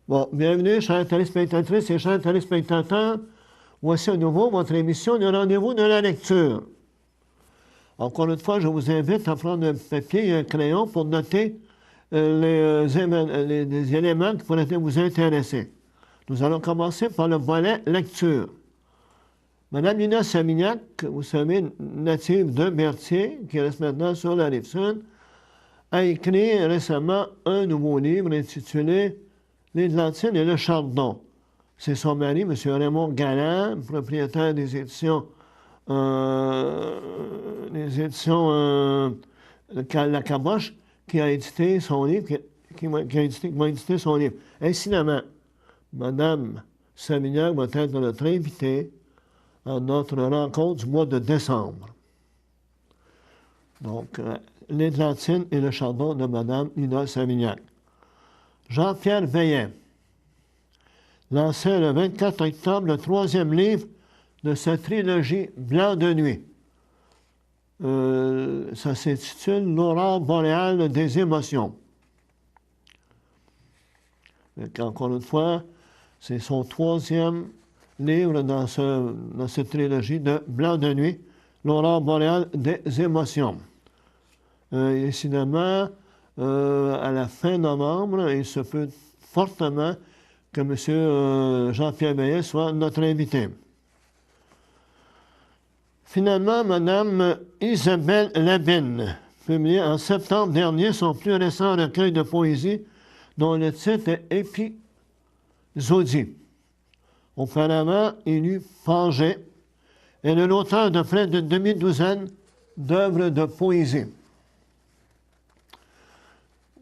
Bon, bienvenue, chers téléspectatrices et chers téléspectateurs. Voici à nouveau votre émission du rendez-vous de la lecture. Encore une fois, je vous invite à prendre un papier et un crayon pour noter les éléments qui pourraient vous intéresser. Nous allons commencer par le volet lecture. Madame Nina Savignac, vous savez, native de Berthier, qui reste maintenant sur la Rive-Sud, a écrit récemment un nouveau livre intitulé « L'Églantine et le Chardon ». C'est son mari, M. Raymond Galland, propriétaire des éditions La Caboche, qui a édité son livre, qui m'a édité son livre. Incidemment, Mme Savignac va être notre invitée à notre rencontre du mois de décembre. Donc, L'Églantine et le Chardon de Mme Nina Savignac. Jean-Pierre Veillet lançait le 24 octobre le troisième livre de sa trilogie Blanc de nuit. Ça s'intitule L'aurore boréale des émotions. Donc, encore une fois, c'est son troisième livre dans cette trilogie de Blanc de nuit, L'aurore boréale des émotions. Incidemment, à la fin novembre, il se peut fortement que M. Jean-Pierre Veillet soit notre invité. Finalement, Mme Isabelle Labine, publié en septembre dernier son plus récent recueil de poésie, dont le titre est Épisodie. Auparavant, il eut Pangée. Elle est l'auteur de près d'une demi-douzaine d'œuvres de poésie.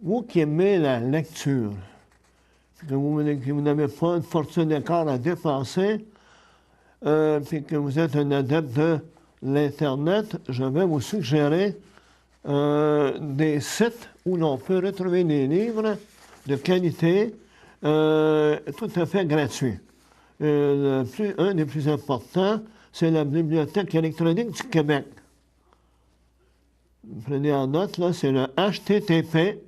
Vous qui aimez la lecture, que vous n'avez pas une fortune d'écart à dépenser, puis que vous êtes un adepte de l'Internet, je vais vous suggérer des sites où l'on peut retrouver des livres de qualité tout à fait gratuits. Un des plus importants, c'est la Bibliothèque électronique du Québec. Vous prenez en note, là, c'est le http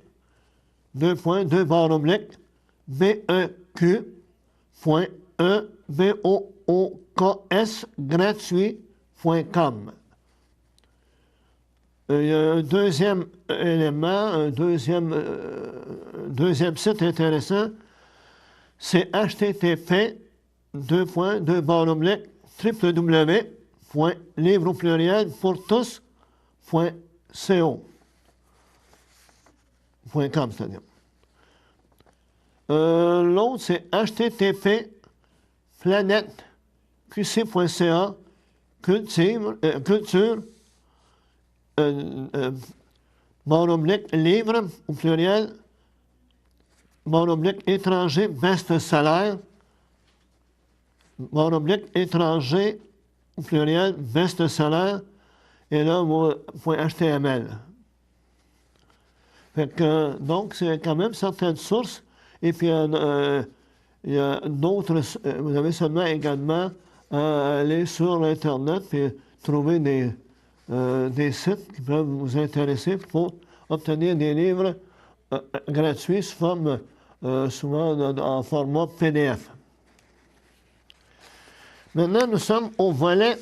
beq.gratuit.com. Il y a un deuxième élément, un deuxième site intéressant, c'est www.livreauplurielpourtous.co.com, c'est-à-dire. L'autre, c'est http://planetqc.ca culture livre au pluriel étranger best-seller étranger au pluriel best-seller et là .html. Fait que, donc, c'est quand même certaines sources. Et puis, il y a d'autres, vous avez seulement également à aller sur Internet et trouver des sites qui peuvent vous intéresser pour obtenir des livres gratuits souvent en format PDF. Maintenant, nous sommes au volet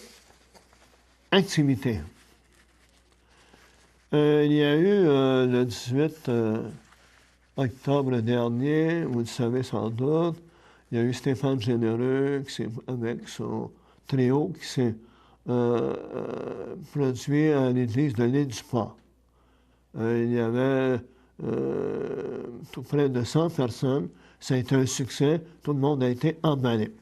activité. Il y a eu le 18 octobre dernier, vous le savez sans doute, il y a eu Stéphane Généreux avec son trio qui s'est produit à l'église de l'île du Port. Il y avait tout près de 100 personnes. Ça a été un succès. Tout le monde a été emballé.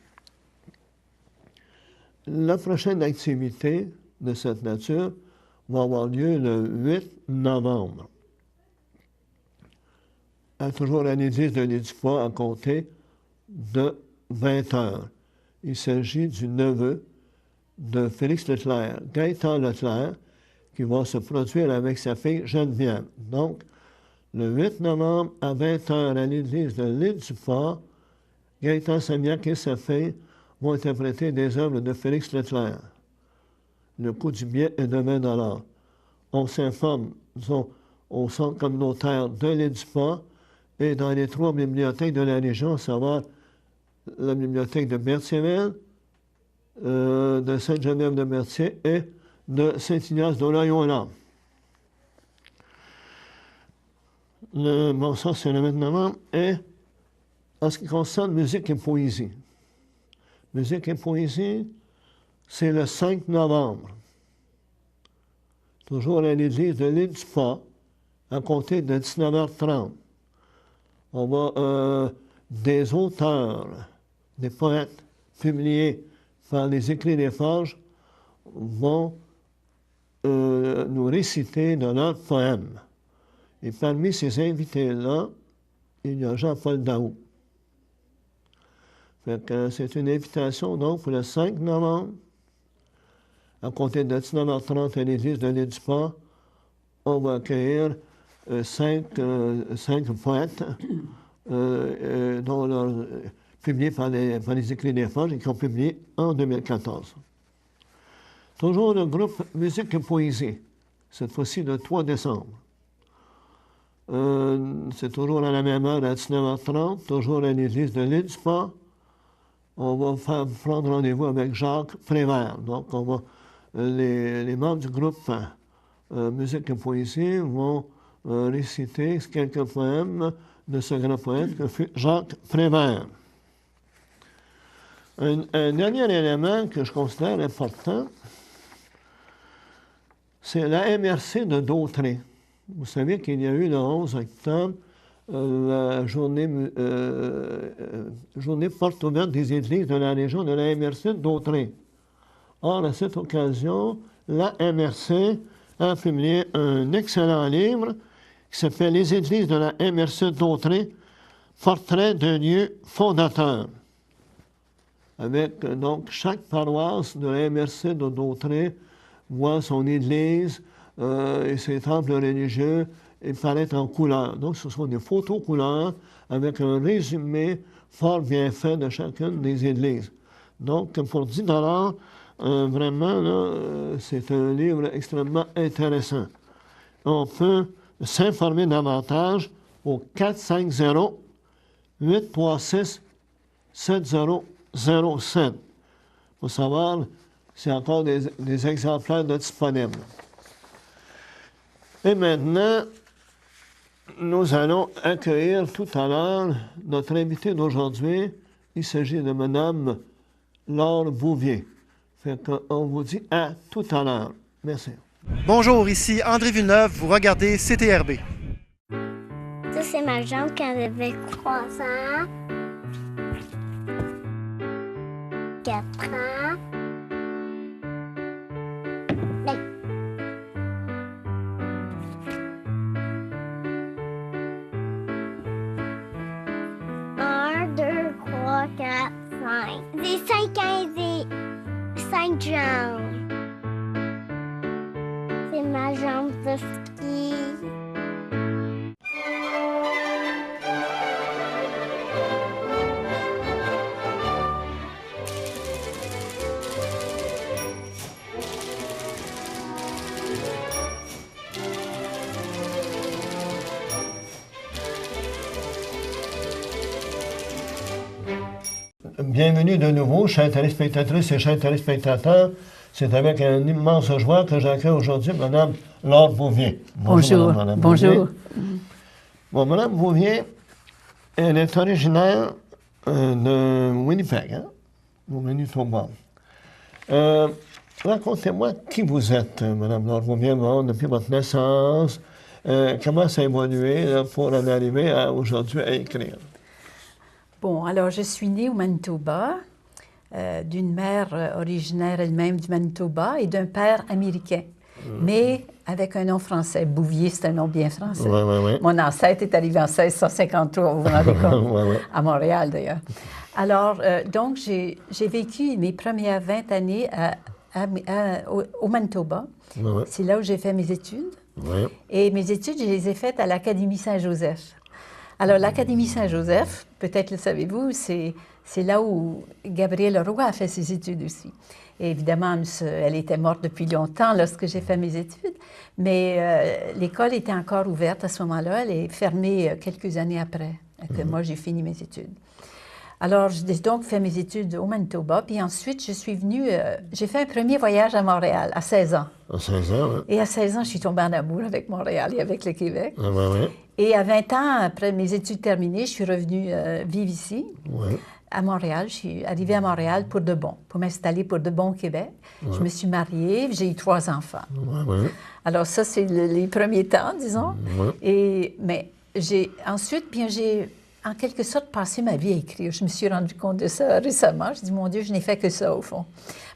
La prochaine activité de cette nature va avoir lieu le 8 novembre. Toujours à l'église de l'île du Port à compter de 20 heures. Il s'agit du neveu de Félix Leclerc, Gaëtan Leclerc, qui va se produire avec sa fille Geneviève. Donc, le 8 novembre à 20 heures à l'église de l'île du Port, Gaëtan Savignac et sa fille vont interpréter des œuvres de Félix Leclerc. Le coût du billet est de 20 $. On s'informe, disons, au centre communautaire de l'île du Port et dans les 3 bibliothèques de la région, à savoir la bibliothèque de Berthierville, de Sainte-Geneviève-de-Mercier et de Saint-Ignace de Loyola. Bon, ça, c'est le maintenant. Et en ce qui concerne musique et poésie. Musique et poésie, c'est le 5 novembre. Toujours à l'église de l'île du Pas, à compter de 19h30. On va, des auteurs, des poètes publiés par les Écrits des Forges vont nous réciter de leurs poèmes. Et parmi ces invités-là, il y a Jean-Paul Daoust. C'est une invitation donc pour le 5 novembre, à compter de 19h30 à l'église de l'île du Pas. On va accueillir 5 poètes publiés par les Écrits des Forges et qui ont publié en 2014. Toujours le groupe Musique et Poésie, cette fois-ci le 3 décembre. C'est toujours à la même heure, à 19h30, toujours à l'église de l'île du Pas. On va prendre rendez-vous avec Jacques Prévert. Donc, les membres du groupe Musique et Poésie vont réciter quelques poèmes de ce grand poète que fut Jacques Prévert. Un dernier élément que je considère important, c'est la MRC de Dautré. Vous savez qu'il y a eu le 11 octobre la journée porte ouverte des églises de la région de la MRC de Dautré. Or, à cette occasion, la MRC a publié un excellent livre qui s'appelle « Les églises de la MRC de Dautré, portrait d'un lieu fondateur ». Avec donc chaque paroisse de la MRC de Dautré voit son église et ses temples religieux et paraître en couleur. Donc, ce sont des photos couleurs avec un résumé fort bien fait de chacune des églises. Donc, pour 10 $, vraiment, là, c'est un livre extrêmement intéressant. On peut s'informer davantage au 450-836-7007 pour savoir s'il y a encore des exemplaires de disponibles. Et maintenant, nous allons accueillir tout à l'heure notre invité d'aujourd'hui. Il s'agit de Mme Laure Bouvier. Fait qu'on vous dit à tout à l'heure. Merci. Bonjour, ici André Villeneuve. Vous regardez CTRB. Ça, c'est ma jambe quand j'avais 3 ans. 4 ans. J'ai 5 ans et 5 jambes. C'est ma jambe de ski. Bienvenue de nouveau, chers téléspectatrices et chers téléspectateurs. C'est avec une immense joie que j'accueille aujourd'hui Mme Laure Bouvier. Bonjour. Madame Bonjour. Bouvier. Bon, Mme Bouvier, elle est originaire de Winnipeg, hein, au Manitoba. Racontez-moi qui vous êtes, Mme Laure Bouvier, depuis votre naissance. Comment ça a évolué là, pour en arriver aujourd'hui à écrire? Bon, alors je suis née au Manitoba, d'une mère originaire elle-même du Manitoba et d'un père américain, mais avec un nom français. Bouvier, c'est un nom bien français. Oui. Mon ancêtre est arrivé en 1653, vous vous rendez compte? Oui. À Montréal, d'ailleurs. Alors, donc, j'ai vécu mes premières 20 années au Manitoba. Oui. C'est là où j'ai fait mes études. Oui. Et mes études, je les ai faites à l'Académie Saint-Joseph. Alors, l'Académie Saint-Joseph, peut-être le savez-vous, c'est là où Gabrielle Leroy a fait ses études aussi. Et évidemment, elle était morte depuis longtemps lorsque j'ai fait mes études, mais l'école était encore ouverte à ce moment-là. Elle est fermée quelques années après que moi, j'ai fini mes études. Alors, j'ai donc fait mes études au Manitoba, puis ensuite, je suis venue, j'ai fait un premier voyage à Montréal à 16 ans. À 16 ans, oui. Et à 16 ans, je suis tombée en amour avec Montréal et avec le Québec. Ah, ben, oui. Et à 20 ans, après mes études terminées, je suis revenue vivre ici, Oui. à Montréal. Je suis arrivée à Montréal pour de bon, pour m'installer pour de bon au Québec. Ouais. Je me suis mariée, j'ai eu 3 enfants. Oui, oui. Alors ça, c'est les premiers temps, disons. Oui. Mais ensuite, bien, j'ai en quelque sorte passé ma vie à écrire. Je me suis rendu compte de ça récemment. Je dis, mon Dieu, je n'ai fait que ça, au fond.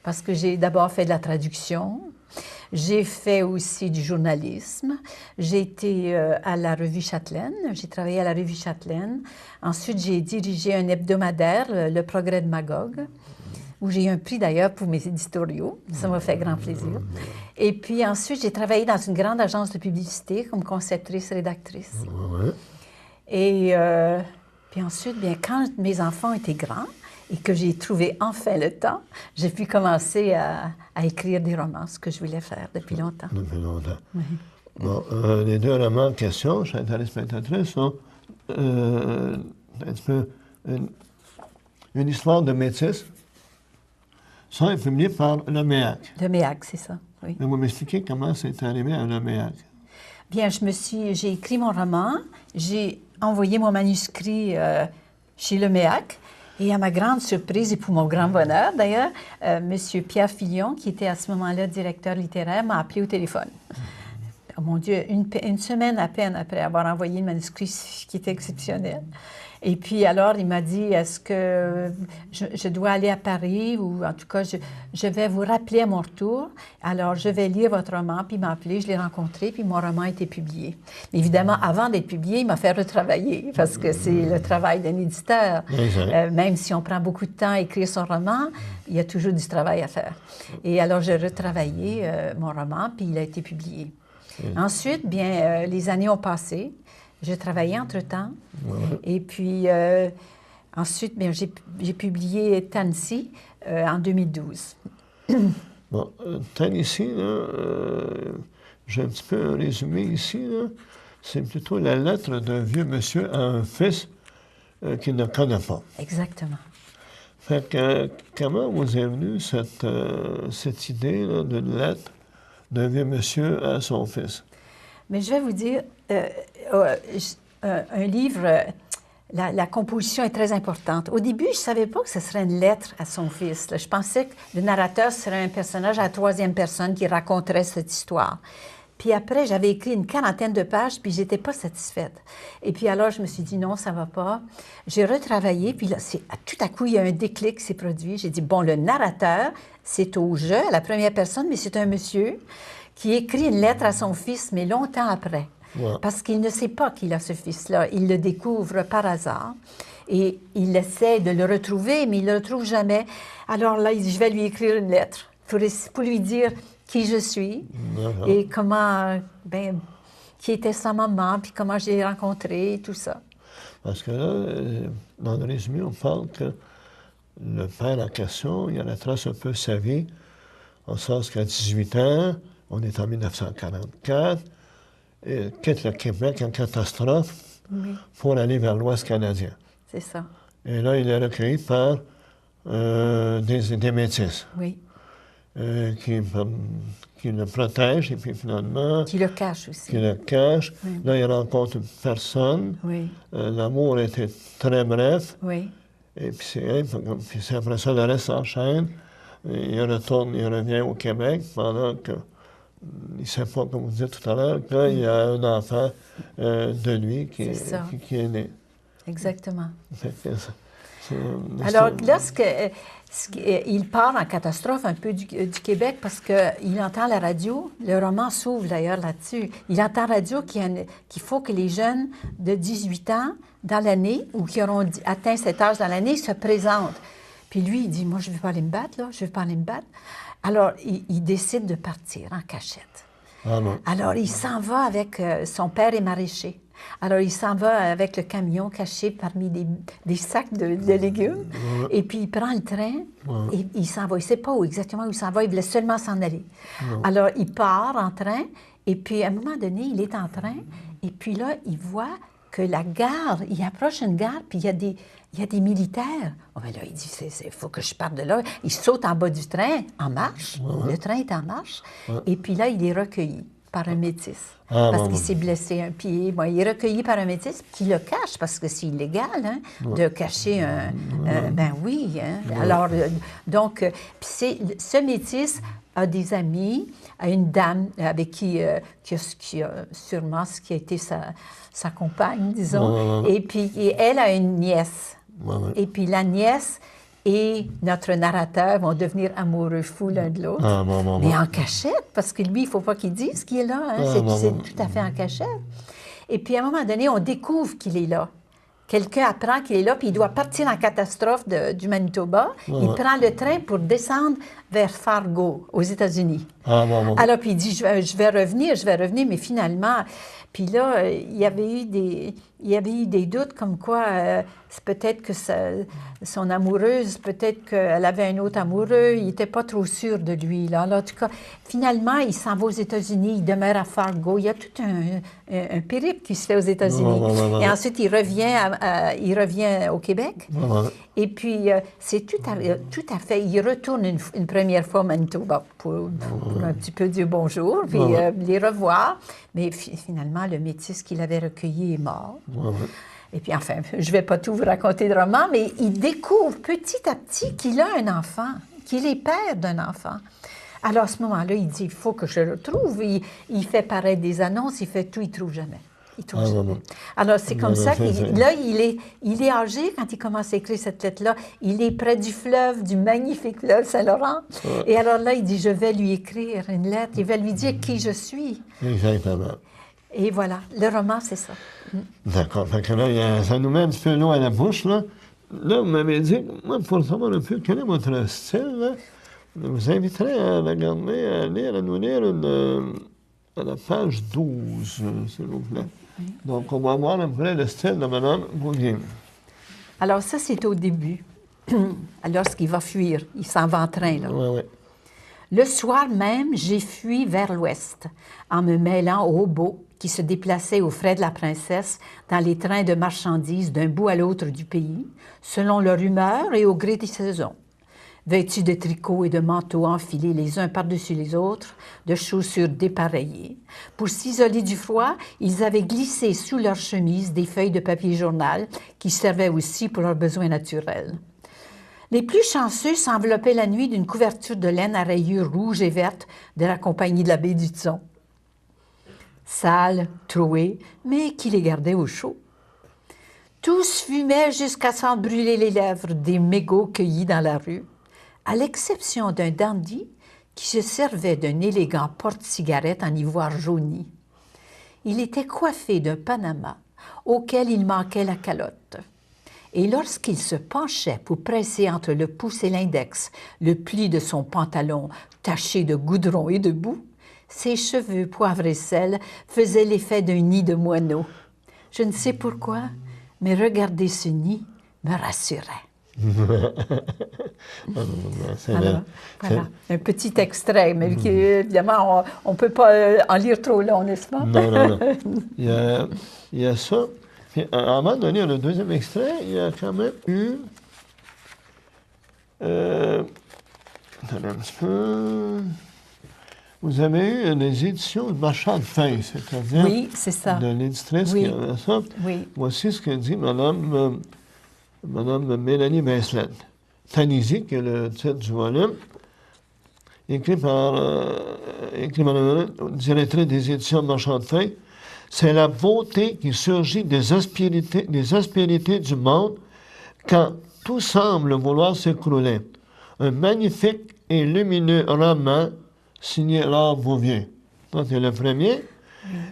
Parce que j'ai d'abord fait de la traduction. J'ai fait aussi du journalisme. J'ai été à la Revue Châtelaine. J'ai travaillé à la Revue Châtelaine. Ensuite, j'ai dirigé un hebdomadaire, Le Progrès de Magog, où j'ai eu un prix d'ailleurs pour mes éditoriaux. Ça m'a fait grand plaisir. Et puis ensuite, j'ai travaillé dans une grande agence de publicité comme conceptrice-rédactrice. Oui. Et puis ensuite, bien, quand mes enfants étaient grands et que j'ai trouvé enfin le temps, j'ai pu commencer à écrire des romans, ce que je voulais faire depuis longtemps. Depuis longtemps. Oui. Bon, les 2 romans en question, chers téléspectatrices, sont un petit peu une histoire de métis. Ça est publié par Le Méac. Le Méac, c'est ça, oui. Mais vous m'expliquez comment c'est arrivé à Le Méac. Bien, j'ai écrit mon roman, j'ai envoyé mon manuscrit chez Le Méac, et à ma grande surprise et pour mon grand bonheur, d'ailleurs, M. Pierre Fillon, qui était à ce moment-là directeur littéraire, m'a appelé au téléphone. Oh mon Dieu, une semaine à peine après avoir envoyé le manuscrit, ce qui était exceptionnel. Et puis alors, il m'a dit, est-ce que je dois aller à Paris ou en tout cas, je vais vous rappeler à mon retour. Alors, je vais lire votre roman. Puis il m'a appelé, je l'ai rencontré, puis mon roman a été publié. Mais évidemment, avant d'être publié, il m'a fait retravailler parce que c'est le travail d'un éditeur. Même si on prend beaucoup de temps à écrire son roman, il y a toujours du travail à faire. Et alors, j'ai retravaillé mon roman, puis il a été publié. Ensuite, bien, les années ont passé. Je travaillais entre-temps. Et puis, ensuite, bien, j'ai publié Tansy en 2012. Bon, Tansy, là, j'ai un petit peu un résumé ici, là. C'est plutôt la lettre d'un vieux monsieur à un fils qu'il ne connaît pas. Exactement. Fait que, comment vous est venue cette idée là, d'une lettre d'un vieux monsieur à son fils? Mais je vais vous dire, un livre, la composition est très importante. Au début, je ne savais pas que ce serait une lettre à son fils. Là. Je pensais que le narrateur serait un personnage à la 3e personne qui raconterait cette histoire. Puis après, j'avais écrit une 40aine de pages, puis je n'étais pas satisfaite. Et puis alors, je me suis dit, non, ça ne va pas. J'ai retravaillé, puis là, tout à coup, il y a un déclic qui s'est produit. J'ai dit, bon, le narrateur, c'est au jeu, à la 1re personne, mais c'est un monsieur qui écrit une lettre à son fils, mais longtemps après. Ouais. Parce qu'il ne sait pas qu'il a ce fils-là. Il le découvre par hasard. Et il essaie de le retrouver, mais il ne le retrouve jamais. Alors là, il dit, je vais lui écrire une lettre pour lui dire qui je suis et comment, ben, qui était sa maman, puis comment je l'ai rencontrée, et tout ça. Parce que là, dans le résumé, on parle que le père en question, il retrace un peu sa vie, en sens qu'à 18 ans, on est en 1944, il quitte le Québec en catastrophe pour aller vers l'Ouest canadien. C'est ça. Et là, il est recueilli par des métis. Oui. Qui le protègent, et puis finalement... Qui le cache aussi. Qui le cache. Oui. Là, il rencontre une personne. Oui. L'amour était très bref. Oui. Et puis c'est après ça, le reste s'enchaîne. Il revient au Québec pendant que... Il ne sait pas, comme vous disiez tout à l'heure, qu'il y a un enfant de lui qui est né. Exactement. Alors, il part en catastrophe un peu du Québec parce qu'il entend la radio, le roman s'ouvre d'ailleurs là-dessus, il entend la radio qu'il faut que les jeunes de 18 ans dans l'année ou qui auront atteint cet âge dans l'année se présentent. Puis lui, il dit, moi, je ne veux pas aller me battre, là, je ne veux pas aller me battre. Alors, il décide de partir en cachette. Ah non. Alors, il s'en va avec son père est maraîcher. Alors, il s'en va avec le camion caché parmi des sacs de légumes. Et puis, il prend le train et il s'en va. Il ne sait pas exactement où il s'en va. Il voulait seulement s'en aller. Alors, il part en train. Et puis, à un moment donné, il est en train. Et puis là, il voit que la gare, il approche une gare, puis il y a des militaires. Oh, mais là, il dit, il faut que je parte de là. Il saute en bas du train, en marche. Le train est en marche. Et puis là, il est recueilli par un métis. Parce qu'il s'est blessé un pied. Bon, il est recueilli par un métis qui le cache, parce que c'est illégal de cacher un... ben oui. Alors, donc, ce métis a des amis, a une dame avec qui a sûrement ce qui a été sa compagne, disons. Et puis, elle a une nièce. Et puis, la nièce et notre narrateur vont devenir amoureux fous l'un de l'autre. Mais en cachette, parce que lui, il ne faut pas qu'il dise qu'il est là. C'est tout à fait en cachette. Et puis, à un moment donné, on découvre qu'il est là. Quelqu'un apprend qu'il est là, puis il doit partir en catastrophe du Manitoba. Il prend le train pour descendre vers Fargo, aux États-Unis. Alors, puis il dit, je vais revenir, mais finalement... Puis là, il y avait eu des doutes comme quoi c'est peut-être que son amoureuse, peut-être qu'elle avait un autre amoureux. Il n'était pas trop sûr de lui. Là. Alors, en tout cas, finalement, il s'en va aux États-Unis, il demeure à Fargo. Il y a tout un périple qui se fait aux États-Unis. Et ensuite, il revient au Québec. Et puis, c'est tout à fait... Il retourne une première fois au Manitoba pour un petit peu dire bonjour, puis les revoir. Mais finalement, le métis qu'il avait recueilli est mort. Et puis, enfin, je ne vais pas tout vous raconter de roman, mais il découvre petit à petit qu'il a un enfant, qu'il est père d'un enfant. Alors, à ce moment-là, il dit, il faut que je le retrouve. Il fait paraître des annonces, il fait tout, il ne trouve jamais. Alors, c'est comme ça qu'il là, il est âgé quand il commence à écrire cette lettre-là. Il est près du fleuve, du magnifique fleuve Saint-Laurent. Et alors là, il dit, je vais lui écrire une lettre. Il va lui dire qui je suis. Exactement. Et voilà, le roman, c'est ça. D'accord. Fait que là, ça nous met un petit peu l'eau à la bouche, là. Là, vous m'avez dit, moi, pour savoir un peu quel est votre style, là, je vous inviterai à regarder, à nous lire à la page 12, s'il vous plaît. Donc, on va voir un peu le style de Mme Bouvier. Alors, ça, c'est au début. Lorsqu'il va fuir, il s'en va en train, là. Oui. Le soir même, j'ai fui vers l'ouest, en me mêlant aux hobeaux qui se déplaçaient aux frais de la princesse dans les trains de marchandises d'un bout à l'autre du pays, selon leur humeur et au gré des saisons. Vêtus de tricots et de manteaux enfilés les uns par-dessus les autres, de chaussures dépareillées. Pour s'isoler du froid, ils avaient glissé sous leurs chemises des feuilles de papier journal qui servaient aussi pour leurs besoins naturels. Les plus chanceux s'enveloppaient la nuit d'une couverture de laine à rayures rouges et vertes de la compagnie de la baie du Thon. Sales, troués, mais qui les gardaient au chaud. Tous fumaient jusqu'à s'en brûler les lèvres des mégots cueillis dans la rue, à l'exception d'un dandy qui se servait d'un élégant porte-cigarette en ivoire jauni. Il était coiffé d'un panama auquel il manquait la calotte. Et lorsqu'il se penchait pour presser entre le pouce et l'index le pli de son pantalon taché de goudron et de boue, ses cheveux poivre et sel faisaient l'effet d'un nid de moineau. Je ne sais pourquoi, mais regarder ce nid me rassurait. Alors, voilà, un petit extrait, mais qui, évidemment, on ne peut pas en lire trop long, n'est-ce pas? Non. Il y a ça. Puis, avant de lire le deuxième extrait, il y a quand même eu... attendez un petit peu... Vous avez eu des éditions de Marchand de Feuilles, c'est-à-dire... Oui, c'est ça. De l'éditrice qui avait ça. Oui. Voici ce que dit Madame Mélanie Vincelette. Tanisie, qui est le titre du volume, écrit par Madame directrice des éditions de Marchand de Feuilles. C'est la beauté qui surgit des aspérités du monde quand tout semble vouloir s'écrouler. Un magnifique et lumineux roman signé Laure Bouvier. Ça, c'est le premier.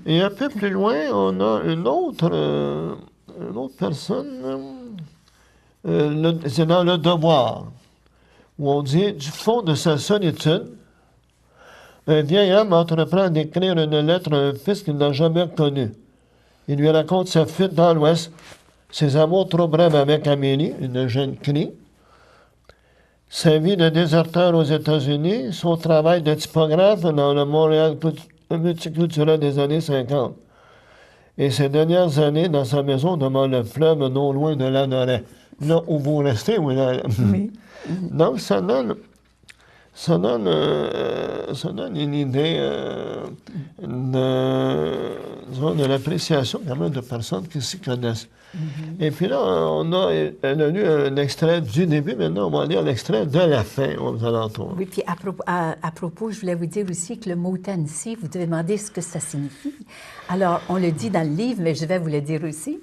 Et un peu plus loin, on a une autre personne. C'est dans Le Devoir, où on dit « Du fond de sa solitude, un vieil homme entreprend d'écrire une lettre à un fils qu'il n'a jamais connu. Il lui raconte sa fuite dans l'Ouest, ses amours trop brèves avec Amélie, une jeune crie, sa vie de déserteur aux États-Unis, son travail de typographe dans le Montréal multiculturel des années 50. Et ses dernières années dans sa maison devant le fleuve, non loin de Lanoraie. Là où vous restez, oui. Là. Oui. Donc, ça donne une idée de l'appréciation quand même de personnes qui s'y connaissent. Et puis là, elle a lu un extrait du début, maintenant on va lire l'extrait de la fin aux alentours. Oui, puis à propos, je voulais vous dire aussi que le mot Tennessee, vous devez demander ce que ça signifie. Alors, on le dit dans le livre, mais je vais vous le dire aussi.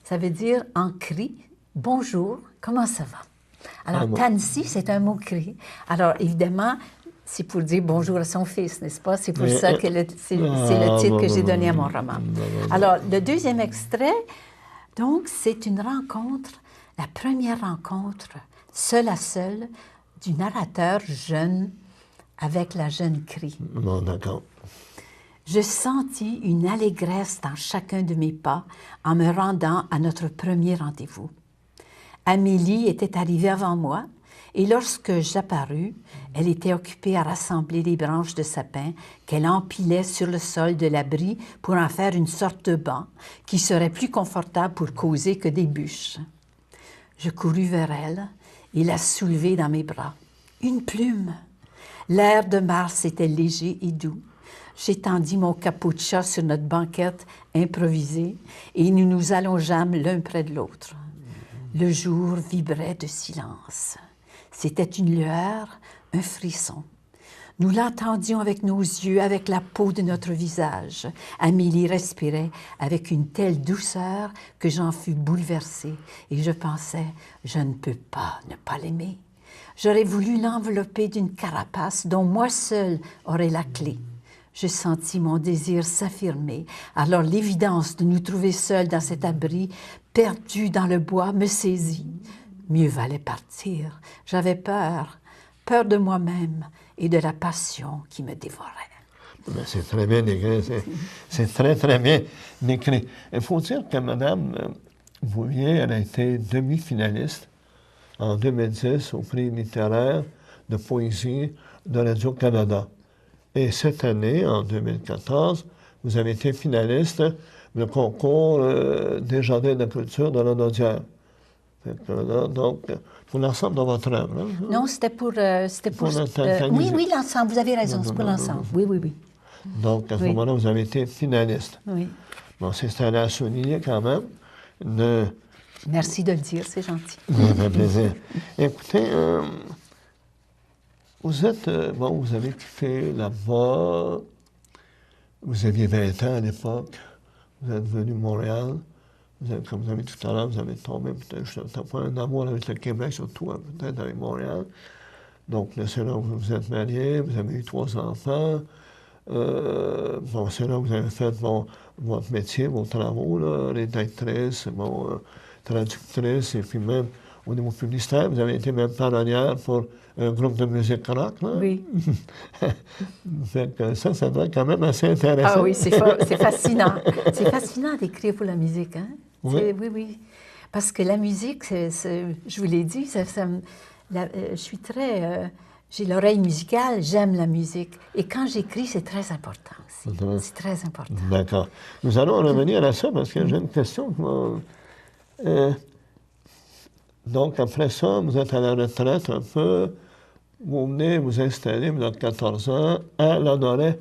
Ça veut dire en cri, bonjour, comment ça va? Alors, Tennessee, c'est un mot cri. Alors, évidemment, c'est pour dire bonjour à son fils, n'est-ce pas? C'est pour ça que c'est le titre que j'ai donné à mon roman. Alors, le deuxième extrait, donc, c'est une rencontre, la première rencontre, seul à seul, du narrateur jeune avec la jeune cri. Bon, d'accord. Je sentis une allégresse dans chacun de mes pas en me rendant à notre premier rendez-vous. Amélie était arrivée avant moi et lorsque j'apparus, elle était occupée à rassembler les branches de sapin qu'elle empilait sur le sol de l'abri pour en faire une sorte de banc qui serait plus confortable pour causer que des bûches. Je courus vers elle et la soulevai dans mes bras. Une plume! L'air de mars était léger et doux. J'étendis mon capucha sur notre banquette improvisée et nous nous allongeâmes l'un près de l'autre. Le jour vibrait de silence. C'était une lueur, un frisson. Nous l'entendions avec nos yeux, avec la peau de notre visage. Amélie respirait avec une telle douceur que j'en fus bouleversée et je pensais, je ne peux pas ne pas l'aimer. J'aurais voulu l'envelopper d'une carapace dont moi seule aurais la clé. Je sentis mon désir s'affirmer. Alors l'évidence de nous trouver seuls dans cet abri, perdu dans le bois, me saisit. Mieux valait partir. J'avais peur de moi-même et de la passion qui me dévorait. C'est très bien écrit. C'est très, très bien écrit. Il faut dire que Mme Bouvier, elle a été demi-finaliste en 2010 au prix littéraire de poésie de Radio-Canada. Et cette année, en 2014, vous avez été finaliste du concours des Jardins de la Culture de l'Anaudière. Donc, pour l'ensemble de votre œuvre. Hein? Non, c'était pour oui, l'ensemble, vous avez raison, c'est pour l'ensemble. Oui. Donc, à ce moment-là, vous avez été finaliste. Oui. Bon, c'est à souligner quand même. Merci de le dire, c'est gentil. Ça fait plaisir. Écoutez, vous avez quitté là-bas, vous aviez 20 ans à l'époque, vous êtes venu à Montréal, comme vous avez dit tout à l'heure, vous avez tombé peut-être pas un amour avec le Québec, surtout peut-être avec Montréal. Donc là, c'est là où vous êtes mariés, vous avez eu 3 enfants. C'est là où vous avez fait votre métier, vos travaux, là, rédactrice, traductrice, et puis même au niveau publicitaire, vous avez été même parolière pour un groupe de musique rock, là. Oui. Fait que ça doit être quand même assez intéressant. Ah oui, c'est fascinant. C'est fascinant d'écrire pour la musique, hein? Oui. Oui. Parce que la musique, je vous l'ai dit, je suis très... j'ai l'oreille musicale, j'aime la musique. Et quand j'écris, c'est très important aussi. C'est très important. D'accord. Nous allons revenir à ça parce que j'ai une question. Donc, après ça, vous êtes à la retraite un peu. Vous venez vous installer, vous avez 14 ans, à Lanoraie,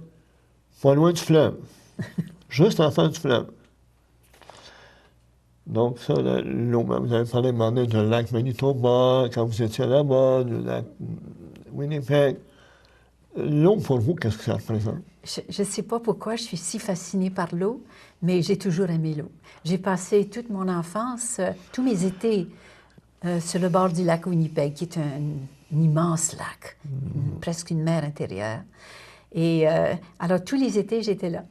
pas loin du fleuve. Juste en face du fleuve. Donc, ça, l'eau, vous avez parlé de lac Manitoba, quand vous étiez là-bas, du lac Winnipeg. L'eau, pour vous, qu'est-ce que ça représente? Je ne sais pas pourquoi je suis si fascinée par l'eau, mais j'ai toujours aimé l'eau. J'ai passé toute mon enfance, tous mes étés, sur le bord du lac Winnipeg, qui est un immense lac, presque une mer intérieure. Et alors, tous les étés, j'étais là.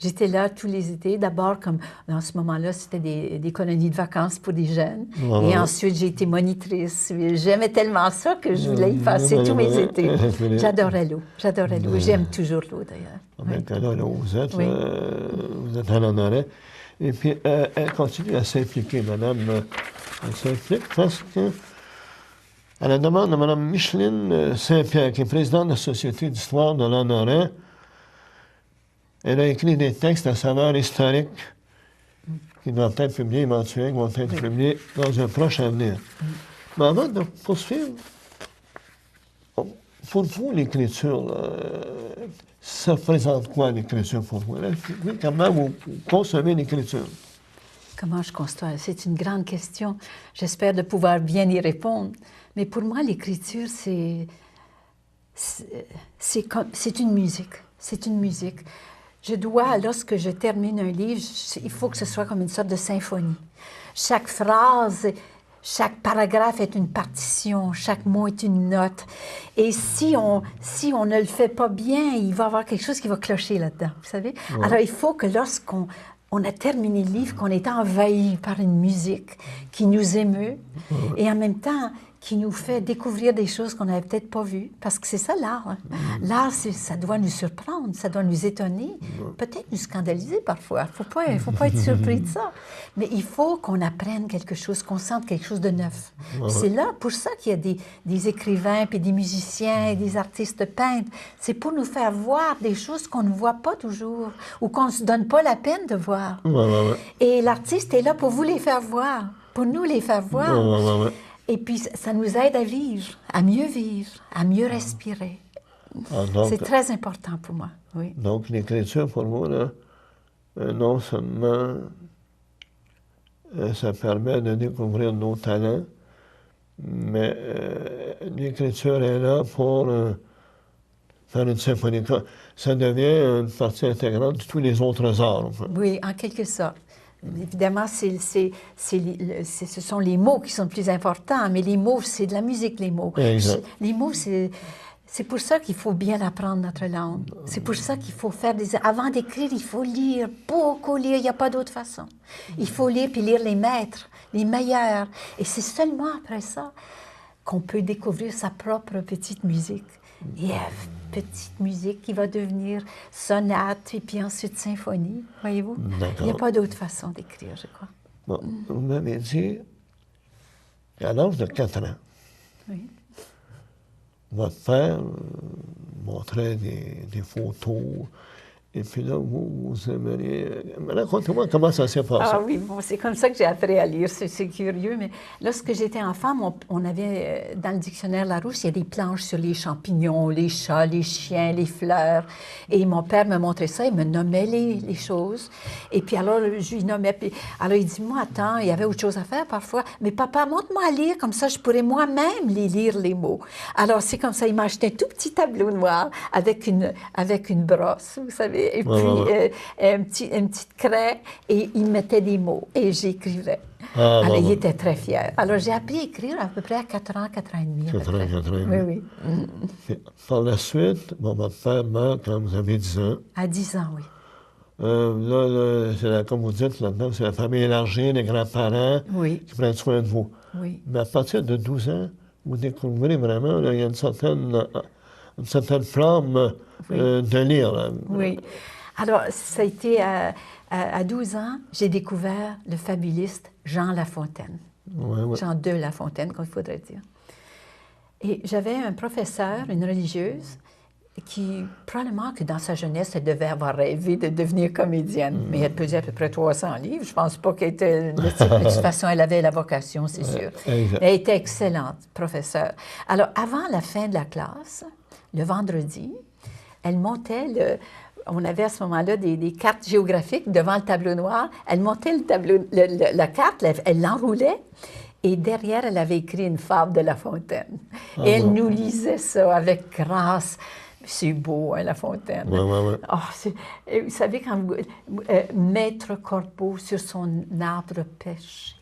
J'étais là tous les étés. D'abord, comme dans ce moment-là, c'était des colonies de vacances pour des jeunes. Et ensuite, j'ai été monitrice. J'aimais tellement ça que je voulais y passer tous mes étés. J'adorais l'eau. J'aime toujours l'eau, d'ailleurs. Là où vous êtes à Lanoraie. Et puis, elle continue à s'impliquer, madame. Elle s'implique parce que, à la demande de mme Micheline Saint-Pierre, qui est présidente de la Société d'histoire de l'Honoré, elle a écrit des textes à saveur historique qui doivent être publiés éventuellement, qui vont être publiés dans un proche avenir. Mais avant de poursuivre, pour vous, l'écriture, ça représente quoi, l'écriture, pour vous? Comment vous concevez l'écriture? Comment je constate? C'est une grande question. J'espère de pouvoir bien y répondre. Mais pour moi, l'écriture, c'est une musique. C'est une musique. Je dois, lorsque je termine un livre, il faut que ce soit comme une sorte de symphonie. Chaque phrase, chaque paragraphe est une partition, chaque mot est une note. Et si on ne le fait pas bien, il va y avoir quelque chose qui va clocher là-dedans, vous savez? Ouais. Alors, il faut que lorsqu'on a terminé le livre, qu'on est envahi par une musique qui nous émeut et en même temps qui nous fait découvrir des choses qu'on n'avait peut-être pas vues. Parce que c'est ça, l'art. Hein? L'art, ça doit nous surprendre, ça doit nous étonner, peut-être nous scandaliser parfois. Il ne faut pas être surpris de ça. Mais il faut qu'on apprenne quelque chose, qu'on sente quelque chose de neuf. C'est là, pour ça qu'il y a des écrivains, puis des musiciens, et des artistes peintres. C'est pour nous faire voir des choses qu'on ne voit pas toujours, ou qu'on ne se donne pas la peine de voir. Et l'artiste est là pour vous les faire voir, pour nous les faire voir. Et puis, ça nous aide à vivre, à mieux respirer. C'est très important pour moi, oui. Donc, l'écriture, pour moi, là, non seulement ça permet de découvrir nos talents, mais l'écriture est là pour faire une symphonie. Ça devient une partie intégrante de tous les autres arts. Enfin. Oui, en quelque sorte. Évidemment, ce sont les mots qui sont le plus importants, mais les mots, c'est de la musique, les mots. Exact. Les mots, c'est pour ça qu'il faut bien apprendre notre langue. C'est pour ça qu'il faut faire des... Avant d'écrire, il faut lire, beaucoup lire, il n'y a pas d'autre façon. Il faut lire, puis lire les maîtres, les meilleurs. Et c'est seulement après ça qu'on peut découvrir sa propre petite musique. Et petite musique qui va devenir sonate et puis ensuite symphonie, voyez-vous? Il n'y a pas d'autre façon d'écrire, je crois. Bon, vous m'avez dit, à l'âge de 4 ans, oui. Votre père montrait des photos, et puis là, vous aimeriez... Racontez-moi comment ça s'est passé. Ah oui, bon, c'est comme ça que j'ai appris à lire, c'est curieux, mais lorsque j'étais enfant, on avait, dans le dictionnaire Larousse, il y a des planches sur les champignons, les chats, les chiens, les fleurs, et mon père me montrait ça, il me nommait les choses, et puis alors, je lui nommais, puis, alors il dit, moi, attends, il y avait autre chose à faire parfois, mais papa, montre-moi à lire, comme ça, je pourrais moi-même lire les mots. Alors, c'est comme ça, il m'a acheté un tout petit tableau noir avec une brosse, vous savez, et puis une petite craie, et il mettait des mots, et j'écrivais. Alors, il était très fier. Alors, j'ai appris à écrire à peu près à 4 ans, 4 ans et demi. 4 ans et demi. Oui, oui. Par la suite, votre père meurt quand vous avez 10 ans. À 10 ans, oui. Là, comme vous dites, maintenant, c'est la famille élargie, les grands-parents qui prennent soin de vous. Oui. Mais à partir de 12 ans, vous découvrez vraiment, là, il y a une certaine flamme de lire. Là. Oui. Alors, ça a été à 12 ans, j'ai découvert le fabuliste Jean Lafontaine. Jean de Lafontaine, comme il faudrait dire. Et j'avais un professeur, une religieuse, qui, probablement que dans sa jeunesse, elle devait avoir rêvé de devenir comédienne. Mais elle pesait à peu près 300 livres. Je ne pense pas qu'elle était le type. De toute façon, elle avait la vocation, c'est sûr. Mais elle était excellente, professeure. Alors, avant la fin de la classe, le vendredi, elle montait on avait à ce moment-là des cartes géographiques devant le tableau noir. Elle montait la carte, elle l'enroulait. Et derrière, elle avait écrit une fable de La Fontaine. Et elle nous lisait ça avec grâce. C'est beau, hein, La Fontaine. Oh, vous savez, quand Maître Corbeau, sur son arbre pêché,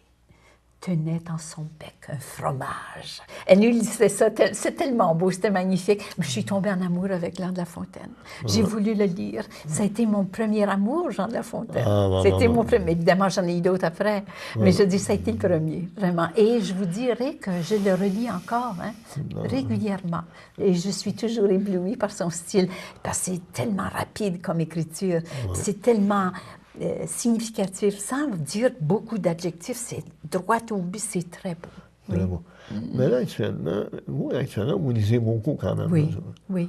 tenait dans son bec un fromage. Elle nous lisait ça, c'est tellement beau, c'était magnifique. Je suis tombée en amour avec Jean de La Fontaine. J'ai voulu le lire. Ça a été mon premier amour, Jean de La Fontaine. C'était mon premier. Évidemment, j'en ai eu d'autres après. Mais je dis, ça a été le premier, vraiment. Et je vous dirais que je le relis encore, hein, régulièrement. Et je suis toujours éblouie par son style, parce que c'est tellement rapide comme écriture. C'est tellement... significatif, sans dire beaucoup d'adjectifs. C'est droit au but, c'est très beau. Très beau. Mais là, actuellement, vous lisez beaucoup quand même. Oui, oui.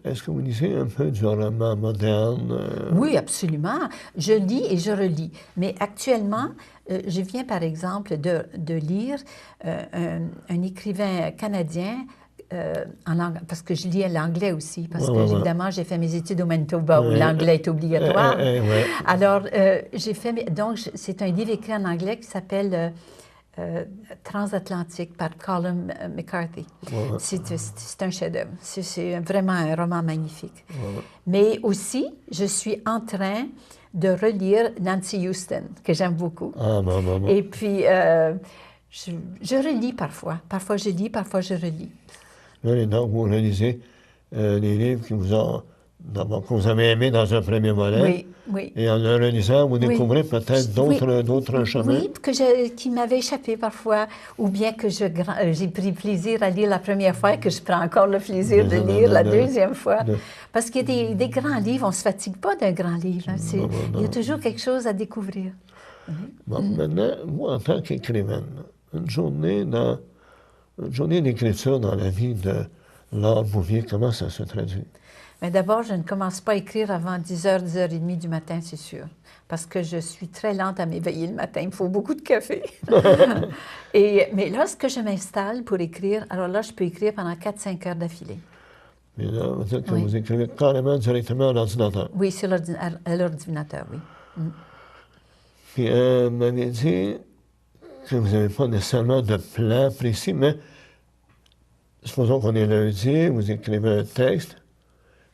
Est-ce que vous lisez un peu du roman moderne? Oui, absolument. Je lis et je relis. Mais actuellement, je viens par exemple de lire un écrivain canadien en langue, parce que je lis l'anglais aussi, parce que évidemment, j'ai fait mes études au Manitoba où l'anglais est obligatoire. Alors, donc, c'est un livre écrit en anglais qui s'appelle Transatlantique par Colin McCarthy. C'est un chef-d'œuvre. C'est vraiment un roman magnifique. Mais aussi, je suis en train de relire Nancy Houston, que j'aime beaucoup. Et puis, je relis parfois. Parfois, je lis, parfois, je relis. Et donc, vous relisez les livres que vous avez aimés dans un premier volet. Oui, oui. Et en le relisant, vous découvrez peut-être d'autres chemins. Oui, qui m'avaient échappé parfois, ou bien que j'ai pris plaisir à lire la première fois et que je prends encore le plaisir de lire la deuxième fois. Parce qu'il y a des grands livres, on ne se fatigue pas d'un grand livre. Hein. Il y a toujours quelque chose à découvrir. Bon, maintenant, vous, en tant qu'écrivaine, une journée d'écriture dans la vie de Laure Bouvier, comment ça se traduit? Mais d'abord, je ne commence pas à écrire avant 10h, 10h30 du matin, c'est sûr. Parce que je suis très lente à m'éveiller le matin. Il me faut beaucoup de café. Mais lorsque je m'installe pour écrire, alors là, je peux écrire pendant 4-5 heures d'affilée. Mais là, vous dites que vous écrivez carrément directement à l'ordinateur. Oui, à l'ordinateur, oui. Puis, vous m'avez dit que vous n'avez pas nécessairement de plan précis, mais supposons qu'on est lundi, vous écrivez un texte.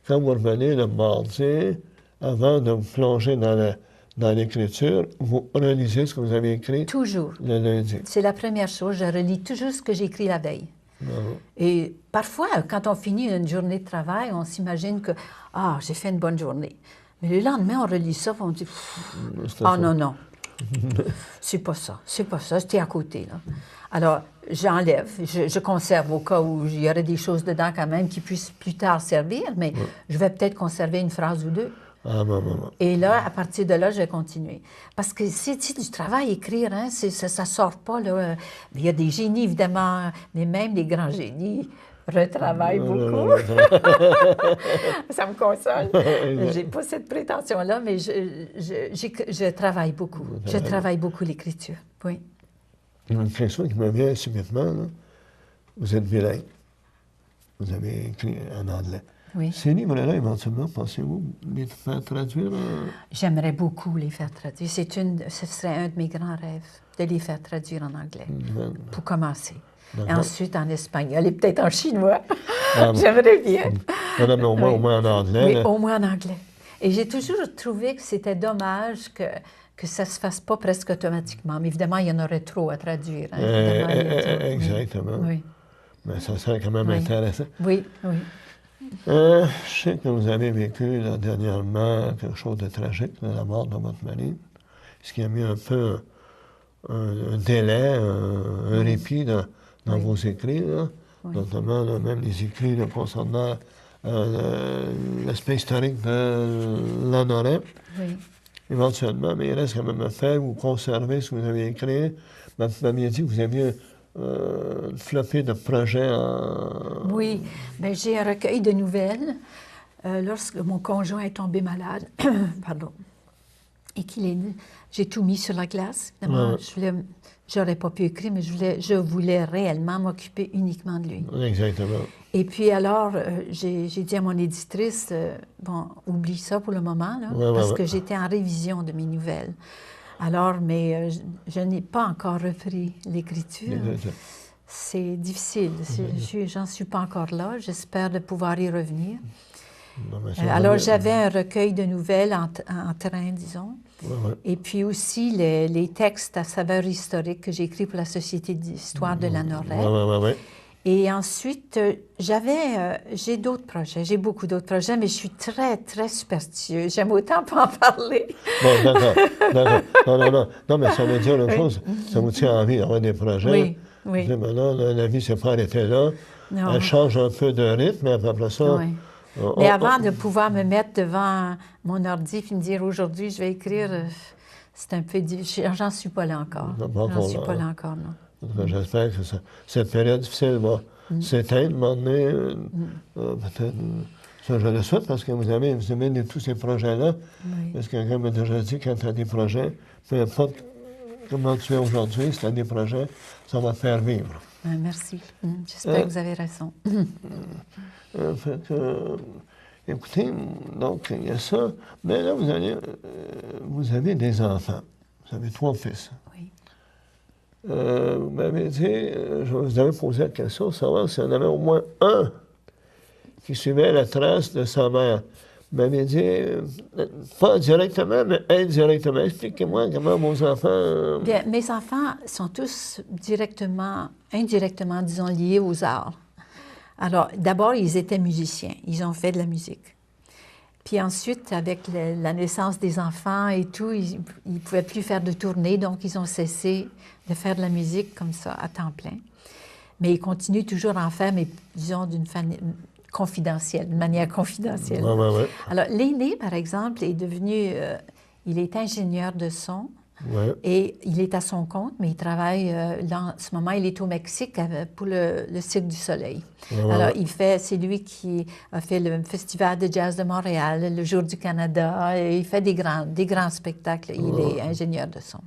Quand vous revenez le mardi, avant de vous plonger dans l'écriture, vous relisez ce que vous avez écrit toujours. Le lundi. C'est la première chose. Je relis toujours ce que j'ai écrit la veille. Et parfois, quand on finit une journée de travail, on s'imagine que « Ah, j'ai fait une bonne journée ». Mais le lendemain, on relit ça, on dit « Ah non, c'est pas ça, c'était à côté. » Alors, j'enlève, je conserve au cas où il y aurait des choses dedans quand même qui puissent plus tard servir, mais je vais peut-être conserver une phrase ou deux. Et là, à partir de là, je vais continuer. Parce que c'est du travail écrire, hein, ça sort pas, là. Il y a des génies, évidemment, mais même les grands génies retravaillent beaucoup. Ça me console. J'ai pas cette prétention-là, mais je travaille beaucoup. Je travaille beaucoup l'écriture, oui. Une question qui me vient subitement, là. Vous êtes bilingue. Vous avez écrit en anglais. Oui. Ces livres-là, éventuellement, pensez-vous les faire traduire? J'aimerais beaucoup les faire traduire. Ce serait un de mes grands rêves, de les faire traduire en anglais, pour commencer. Et ensuite en espagnol et peut-être en chinois. J'aimerais bien. Non, mais au moins en anglais. Oui, là. au moins en anglais. Et j'ai toujours trouvé que c'était dommage que ça ne se fasse pas presque automatiquement. Mais évidemment, il y en aurait trop à traduire. Hein, exactement. Oui. Mais ça serait quand même intéressant. Oui. Je sais que vous avez vécu là, dernièrement quelque chose de tragique, la mort de votre mari, ce qui a mis un peu un délai, un répit dans vos écrits, là, notamment là, même les écrits là, concernant l'aspect historique de l'Honoré. Oui. Éventuellement, mais il reste quand même à faire, vous conservez ce que vous avez écrit. Vous m'aviez dit que vous aviez une flopée de projets en... Oui, bien, j'ai un recueil de nouvelles. Lorsque mon conjoint est tombé malade, pardon, et j'ai tout mis sur la glace. Évidemment, j'aurais pas pu écrire, mais je voulais réellement m'occuper uniquement de lui. Exactement. Et puis alors, j'ai dit à mon éditrice, bon, oublie ça pour le moment, là, parce que j'étais en révision de mes nouvelles. Alors, mais je n'ai pas encore repris l'écriture. C'est difficile. J'en suis pas encore là. J'espère de pouvoir y revenir. Alors, j'avais un recueil de nouvelles en train, disons. Et puis aussi les textes à saveur historique que j'ai écrits pour la Société d'histoire de la Norvège. Et ensuite, j'ai d'autres projets, j'ai beaucoup d'autres projets, mais je suis très, très superstitieuse. J'aime autant pas en parler. Bon, d'accord. Non, mais ça veut dire une chose, ça vous tient envie d'avoir des projets. Oui. Maintenant, la vie ne s'est pas arrêtée là. Non. Elle change un peu de rythme, mais après ça, Mais avant de pouvoir me mettre devant mon ordi et me dire aujourd'hui, je vais écrire, c'est un peu difficile. J'en suis pas là encore. J'en suis pas là encore, non. En tout cas, j'espère que cette période difficile va s'éteindre, m'emmener, peut-être, ça je le souhaite, parce que vous avez tous ces projets-là. Oui. Parce que quelqu'un m'a déjà dit, quand tu as des projets, peu importe comment tu es aujourd'hui, si tu as des projets, ça va te faire vivre. Merci. J'espère que vous avez raison. Fait que, écoutez, donc, il y a ça. Mais là, vous avez des enfants. Vous avez 3 fils. Oui. Vous m'avez dit, je vous avais posé la question, savoir s'il y en avait au moins un qui suivait la trace de sa mère. Vous m'avez dit, pas directement, mais indirectement. Expliquez-moi comment vos enfants... Bien, mes enfants sont tous indirectement, disons, liés aux arts. Alors, d'abord, ils étaient musiciens. Ils ont fait de la musique. Puis ensuite, avec la naissance des enfants et tout, ils ne pouvaient plus faire de tournée, donc ils ont cessé de faire de la musique comme ça, à temps plein. Mais ils continuent toujours à en faire, mais disons d'une manière confidentielle. Ouais. Alors, l'aîné, par exemple, est devenu... il est ingénieur de son. Ouais. Et il est à son compte, mais il travaille, en ce moment, il est au Mexique pour le Cirque du Soleil. Ouais. Alors, c'est lui qui a fait le Festival de jazz de Montréal, le Jour du Canada, et il fait des grands spectacles. Il est ingénieur de son.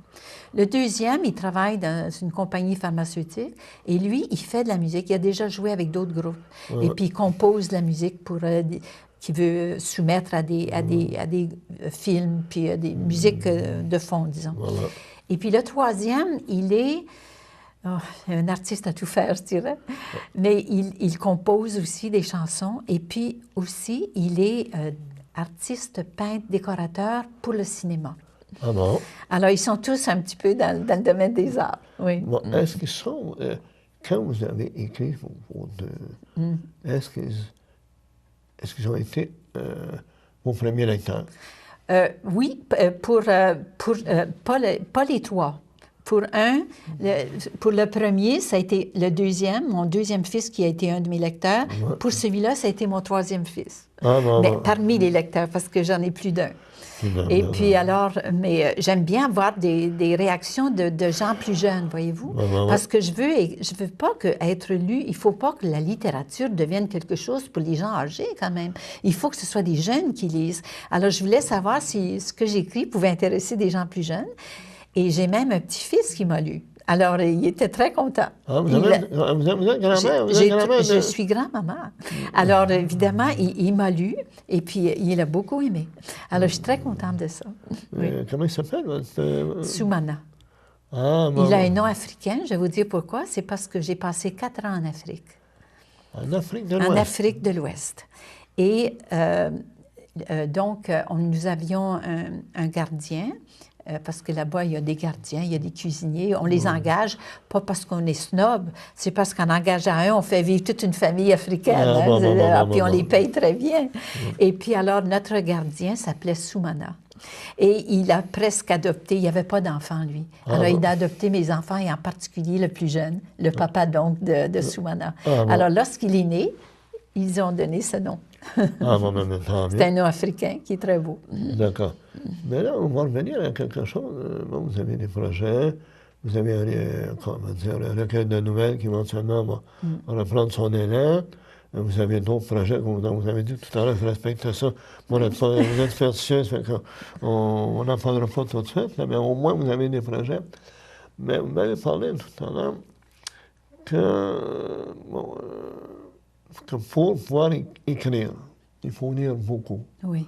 Le deuxième, il travaille dans une compagnie pharmaceutique, et lui, il fait de la musique. Il a déjà joué avec d'autres groupes. Et puis, il compose de la musique pour... qui veut soumettre à des films, puis à des musiques de fond, disons. Voilà. Et puis le troisième, il est un artiste à tout faire, je dirais, mais il compose aussi des chansons, et puis aussi, il est artiste, peintre, décorateur pour le cinéma. Ah bon? Alors, ils sont tous un petit peu dans le domaine des arts, oui. Bon, est-ce qu'ils sont... quand vous avez écrit vos deux... Est-ce qu'ils ont été vos premiers lecteurs? Oui, pas les 3. Pour le premier, ça a été mon deuxième fils qui a été un de mes lecteurs. Ouais. Pour celui-là, ça a été mon troisième fils. Ah, bon, Mais parmi les lecteurs, parce que j'en ai plus d'un. Et puis alors, mais j'aime bien voir des réactions de gens plus jeunes, voyez-vous, parce que je veux pas être lu, il faut pas que la littérature devienne quelque chose pour les gens âgés quand même. Il faut que ce soit des jeunes qui lisent. Alors je voulais savoir si ce que j'écris pouvait intéresser des gens plus jeunes, et j'ai même un petit-fils qui m'a lu. Alors, il était très content. Ah, vous êtes grand-mère? Je suis grand-maman. Alors, évidemment, il m'a lu et puis il a beaucoup aimé. Alors, je suis très contente de ça. Oui. Comment il s'appelle? Soumana. Ah, il a un nom africain. Je vais vous dire pourquoi. C'est parce que j'ai passé 4 ans en Afrique. En Afrique de l'Ouest? En Afrique de l'Ouest. Et donc, nous avions un gardien. Parce que là-bas, il y a des gardiens, il y a des cuisiniers. On les engage, pas parce qu'on est snob, c'est parce qu'en engageant un, on fait vivre toute une famille africaine. Puis on les paye très bien. Et puis alors, notre gardien s'appelait Soumana. Et il a presque adopté, il n'y avait pas d'enfant, lui. Alors, il a adopté mes enfants, et en particulier le plus jeune, le papa donc de Soumana. Alors, lorsqu'il est né, ils ont donné ce nom. C'est un nom africain qui est très beau. D'accord. Mais là, on va revenir à quelque chose. Bon, vous avez des projets, vous avez un recueil de nouvelles qui éventuellement va reprendre son élan. Vous avez d'autres projets, comme vous avez dit tout à l'heure, je respecte ça. Vous êtes superstitieuse, on n'en parlera pas tout de suite, mais au moins vous avez des projets. Mais vous m'avez parlé tout à l'heure que pour pouvoir écrire, il faut lire beaucoup. Oui.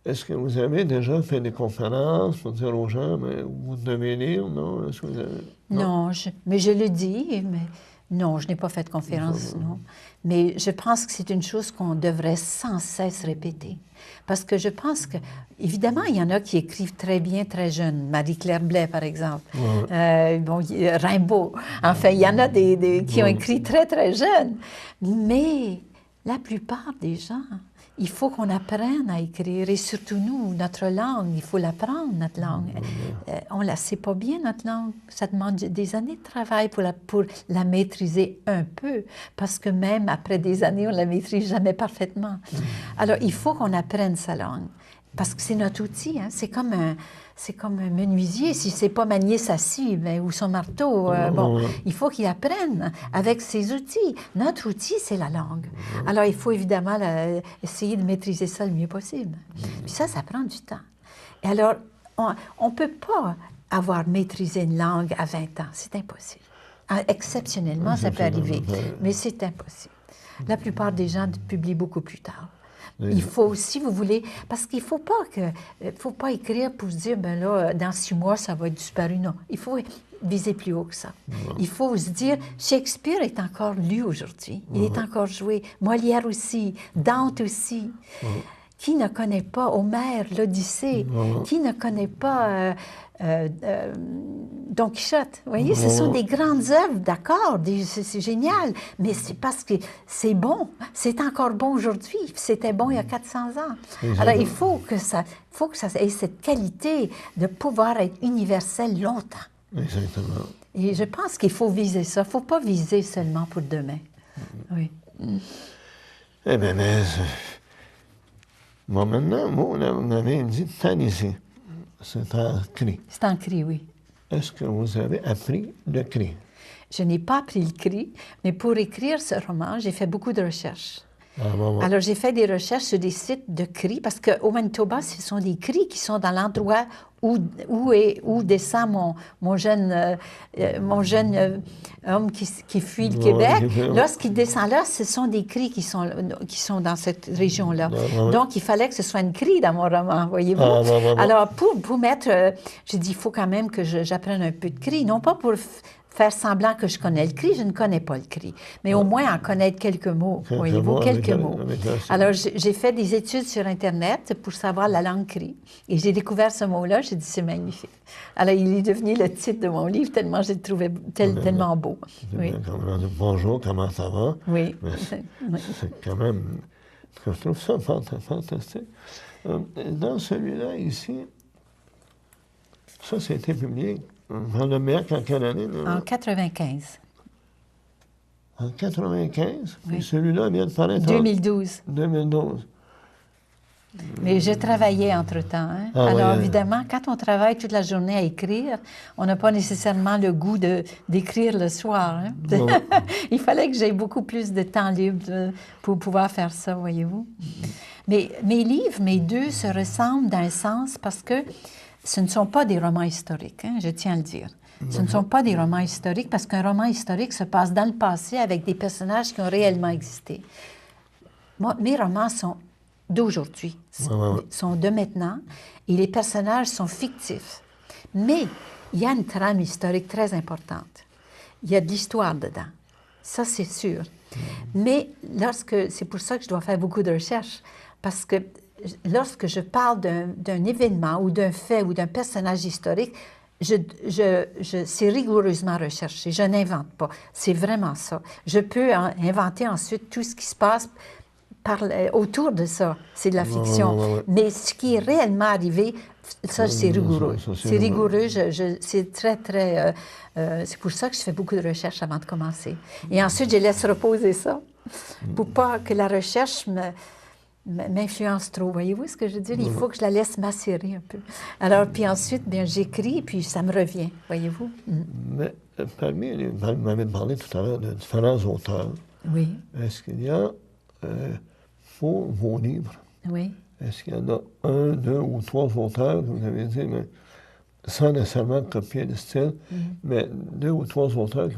Est-ce que vous avez déjà fait des conférences pour dire aux gens, mais vous devez lire, non? Est-ce que vous avez... Non, mais je le dis, mais non, je n'ai pas fait de conférence, non. Mais je pense que c'est une chose qu'on devrait sans cesse répéter. Parce que je pense que, évidemment, il y en a qui écrivent très bien, très jeunes. Marie-Claire Blais, par exemple. Rimbaud. Enfin, il y en a qui ont écrit très, très jeunes. Mais la plupart des gens, il faut qu'on apprenne à écrire. Et surtout nous, notre langue, il faut l'apprendre, notre langue. On ne la sait pas bien, notre langue. Ça demande des années de travail pour la maîtriser un peu. Parce que même après des années, on ne la maîtrise jamais parfaitement. Alors, il faut qu'on apprenne sa langue. Parce que c'est notre outil, hein? C'est comme un menuisier. Si c'est pas manier sa scie ou son marteau, il faut qu'il apprenne avec ses outils. Notre outil, c'est la langue. Alors, il faut évidemment essayer de maîtriser ça le mieux possible. Puis ça prend du temps. Et alors, on ne peut pas avoir maîtrisé une langue à 20 ans. C'est impossible. Exceptionnellement, ça peut arriver, mais c'est impossible. La plupart des gens publient beaucoup plus tard. Il faut, si vous voulez, parce qu'il ne faut pas écrire pour se dire, ben là, dans 6 mois, ça va être disparu. Non, il faut viser plus haut que ça. Il faut se dire, Shakespeare est encore lu aujourd'hui. Il est encore joué. Molière aussi. Dante aussi. Qui ne connaît pas Homère, l'Odyssée? Qui ne connaît pas Don Quichotte? Vous voyez, ce sont des grandes œuvres, d'accord, c'est génial, mais c'est parce que c'est bon. C'est encore bon aujourd'hui. C'était bon il y a 400 ans. Alors, il faut que ça ait cette qualité de pouvoir être universel longtemps. Exactement. Et je pense qu'il faut viser ça. Il ne faut pas viser seulement pour demain. Oui. Eh bien, mais... Bon, maintenant, vous m'avez dit Tennessee. C'est en cri. C'est en cri, oui. Est-ce que vous avez appris le cri? Je n'ai pas appris le cri, mais pour écrire ce roman, j'ai fait beaucoup de recherches. Alors, j'ai fait des recherches sur des sites de cris, parce qu'au Manitoba, ce sont des cris qui sont dans l'endroit où descend mon jeune homme qui fuit le Québec. Lorsqu'il descend là, ce sont des cris qui sont dans cette région-là. Donc, il fallait que ce soit une cri dans mon roman, voyez-vous. Alors, pour mettre... j'ai dit, il faut quand même que j'apprenne un peu de cri, non pas pour faire semblant que je connais le cri, je ne connais pas le cri, mais au moins en connaître quelques mots, voyez-vous, quelques mots. Alors, j'ai fait des études sur Internet pour savoir la langue cri, et j'ai découvert ce mot-là, j'ai dit, c'est magnifique. Alors, il est devenu le titre de mon livre, tellement je le trouvais tellement beau. Oui. Bonjour, comment ça va? Oui. C'est quand même... Je trouve ça fantastique. Dans celui-là, ici, ça, a été publié dans le MEAC en quelle année? En 95. En 95? Oui. Et celui-là vient de paraître 2012. 2012. Mais je travaillais entre-temps. Hein? Alors, évidemment, quand on travaille toute la journée à écrire, on n'a pas nécessairement le goût d'écrire le soir. Hein? Il fallait que j'aie beaucoup plus de temps libre pour pouvoir faire ça, voyez-vous. Mais mes livres, mes deux, se ressemblent dans un sens parce que ce ne sont pas des romans historiques, hein, je tiens à le dire. Ce ne sont pas des romans historiques parce qu'un roman historique se passe dans le passé avec des personnages qui ont réellement existé. Moi, mes romans sont d'aujourd'hui, sont de maintenant, et les personnages sont fictifs. Mais il y a une trame historique très importante. Il y a de l'histoire dedans. Ça, c'est sûr. Mais c'est pour ça que je dois faire beaucoup de recherches, parce que lorsque je parle d'un événement ou d'un fait ou d'un personnage historique, c'est rigoureusement recherché. Je n'invente pas. C'est vraiment ça. Je peux inventer ensuite tout ce qui se passe autour de ça. C'est de la fiction. Mais ce qui est réellement arrivé, ça, c'est rigoureux. C'est rigoureux. C'est très, très... c'est pour ça que je fais beaucoup de recherches avant de commencer. Et ensuite, je laisse reposer ça pour pas que la recherche m'influence trop. Voyez-vous ce que je veux dire? Il faut que je la laisse macérer un peu. Alors, puis ensuite, bien, j'écris, puis ça me revient, voyez-vous? Mais vous m'avez parlé tout à l'heure de différents auteurs. Oui. Est-ce qu'il y a, pour vos livres, oui. Est-ce qu'il y en a 1, 2 ou 3 auteurs que vous avez dit, mais sans nécessairement copier le style, mais 2 ou 3 auteurs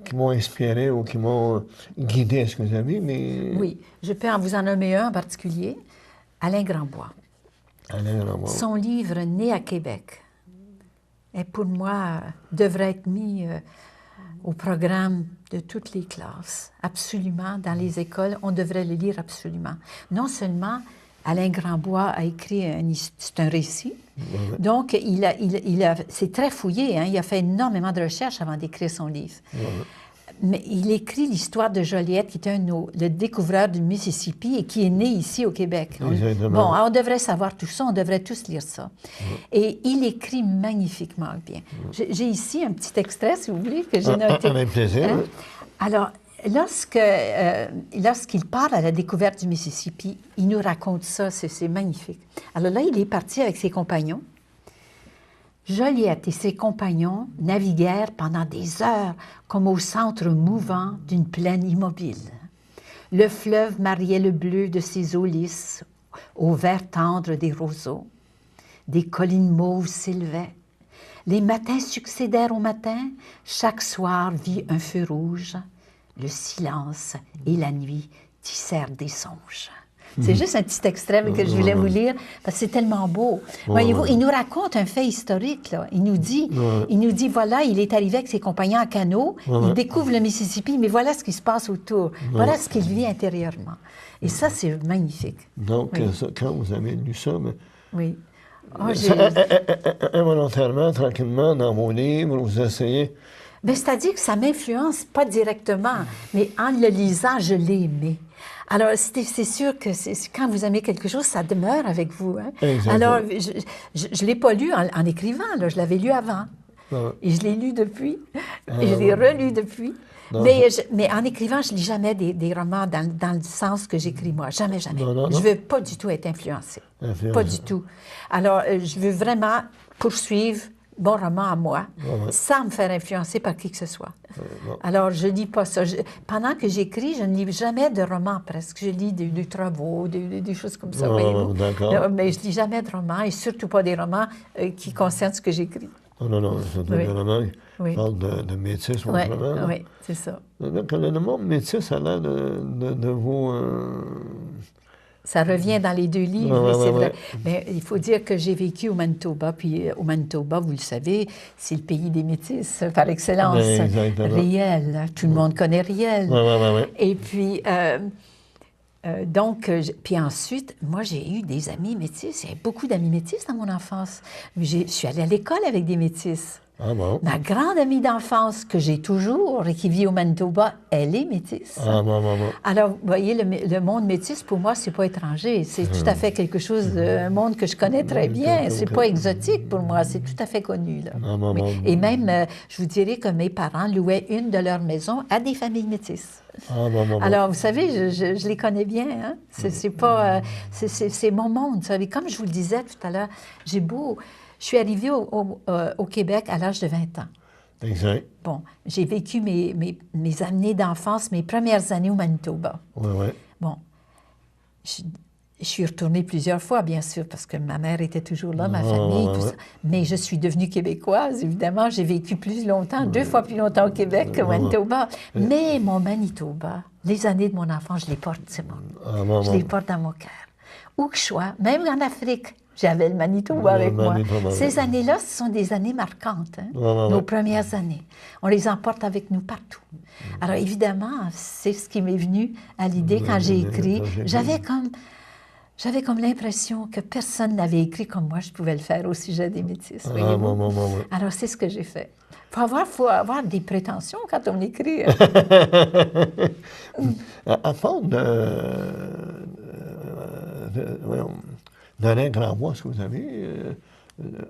qui m'ont inspiré ou qui m'ont guidé, est-ce que vous avez, mais... Oui, je peux vous en nommer un en particulier, Alain Grandbois. Alain Grandbois. Son livre « Né à Québec » est pour moi, devrait être mis au programme de toutes les classes, absolument, dans les écoles, on devrait le lire absolument. Non seulement Alain Grandbois a écrit c'est un récit, donc c'est très fouillé, hein, il a fait énormément de recherches avant d'écrire son livre. mais il écrit l'histoire de Joliette, qui est le découvreur du Mississippi et qui est né ici au Québec. Exactement. Bon, on devrait savoir tout ça, on devrait tous lire ça. Et il écrit magnifiquement bien. J'ai ici un petit extrait, si vous voulez, que j'ai noté. Avec plaisir. Hein? Alors, lorsqu'il part à la découverte du Mississippi, il nous raconte ça, c'est magnifique. Alors là, il est parti avec ses compagnons. Joliette et ses compagnons naviguèrent pendant des heures comme au centre mouvant d'une plaine immobile. Le fleuve mariait le bleu de ses eaux lisses au vert tendre des roseaux. Des collines mauves s'élevaient. Les matins succédèrent aux matins, chaque soir vit un feu rouge. Le silence et la nuit tissèrent des songes. C'est juste un petit extrait que je voulais vous lire, parce que c'est tellement beau. Voyez-vous, il nous raconte un fait historique, là. Il nous dit, voilà, il est arrivé avec ses compagnons en canot, il découvre le Mississippi, mais voilà ce qui se passe autour. Voilà ce qu'il vit intérieurement. Et ça, c'est magnifique. Donc, quand vous avez lu ça, mais... Oui. Oh, involontairement, tranquillement, dans vos livres, vous essayez... Bien, c'est-à-dire que ça m'influence pas directement, mais en le lisant, je l'ai aimé. Alors, c'est sûr que quand vous aimez quelque chose, ça demeure avec vous. Hein? Alors, je ne l'ai pas lu en écrivant, là, je l'avais lu avant. Et je l'ai lu depuis, et je l'ai relu depuis. Mais en écrivant, je ne lis jamais des romans dans le sens que j'écris moi. Jamais, jamais. Je ne veux pas du tout être influencée. Pas du tout. Alors, je veux vraiment poursuivre bon roman à moi, sans me faire influencer par qui que ce soit. Alors, je ne lis pas ça. Pendant que j'écris, je ne lis jamais de romans presque. Je lis des travaux, des choses comme ça, voyez-vous. Mais je ne lis jamais de romans, et surtout pas des romans qui concernent ce que j'écris. Non, c'est des romans qui parlent de métis, autrement. Oui, c'est ça. Donc, le mot métis a l'air de vous... Ça revient dans les deux livres, c'est vrai. Mais il faut dire que j'ai vécu au Manitoba, puis au Manitoba, vous le savez, c'est le pays des Métis, par excellence. Riel, tout le monde connaît Riel. Et puis, puis ensuite, moi, j'ai eu des amis métis. Il y avait beaucoup d'amis métis dans mon enfance. Je suis allée à l'école avec des métis. Ah bon? Ma grande amie d'enfance, que j'ai toujours et qui vit au Manitoba, elle est métisse. Ah bon. Alors, vous voyez, le monde métis, pour moi, c'est pas étranger. C'est tout à fait quelque chose, un monde que je connais très bien. C'est pas exotique pour moi, c'est tout à fait connu. Là. Et même, je vous dirais que mes parents louaient une de leurs maisons à des familles métisses. Alors, vous savez, je les connais bien. Hein? C'est pas... c'est mon monde, vous savez. Comme je vous le disais tout à l'heure, je suis arrivée au Québec à l'âge de 20 ans. Exact. Bon, j'ai vécu mes années d'enfance, mes premières années au Manitoba. Bon, je suis retournée plusieurs fois, bien sûr, parce que ma mère était toujours là, ma famille, tout ça. Mais je suis devenue québécoise, évidemment. J'ai vécu plus longtemps, 2 fois plus longtemps au Québec qu'au Manitoba. Mais mon Manitoba, les années de mon enfance, je les porte, c'est bon. Je les porte dans mon cœur. Où que je sois, même en Afrique, j'avais le Manitoba avec moi. Ces années-là, ce sont des années marquantes, hein? Nos premières années. On les emporte avec nous partout. Alors, évidemment, c'est ce qui m'est venu à l'idée quand j'ai écrit. J'avais comme l'impression que personne n'avait écrit comme moi je pouvais le faire au sujet des Métis. Alors, c'est ce que j'ai fait. Faut avoir des prétentions quand on écrit. À fond d'Alain Grandbois, est-ce que vous avez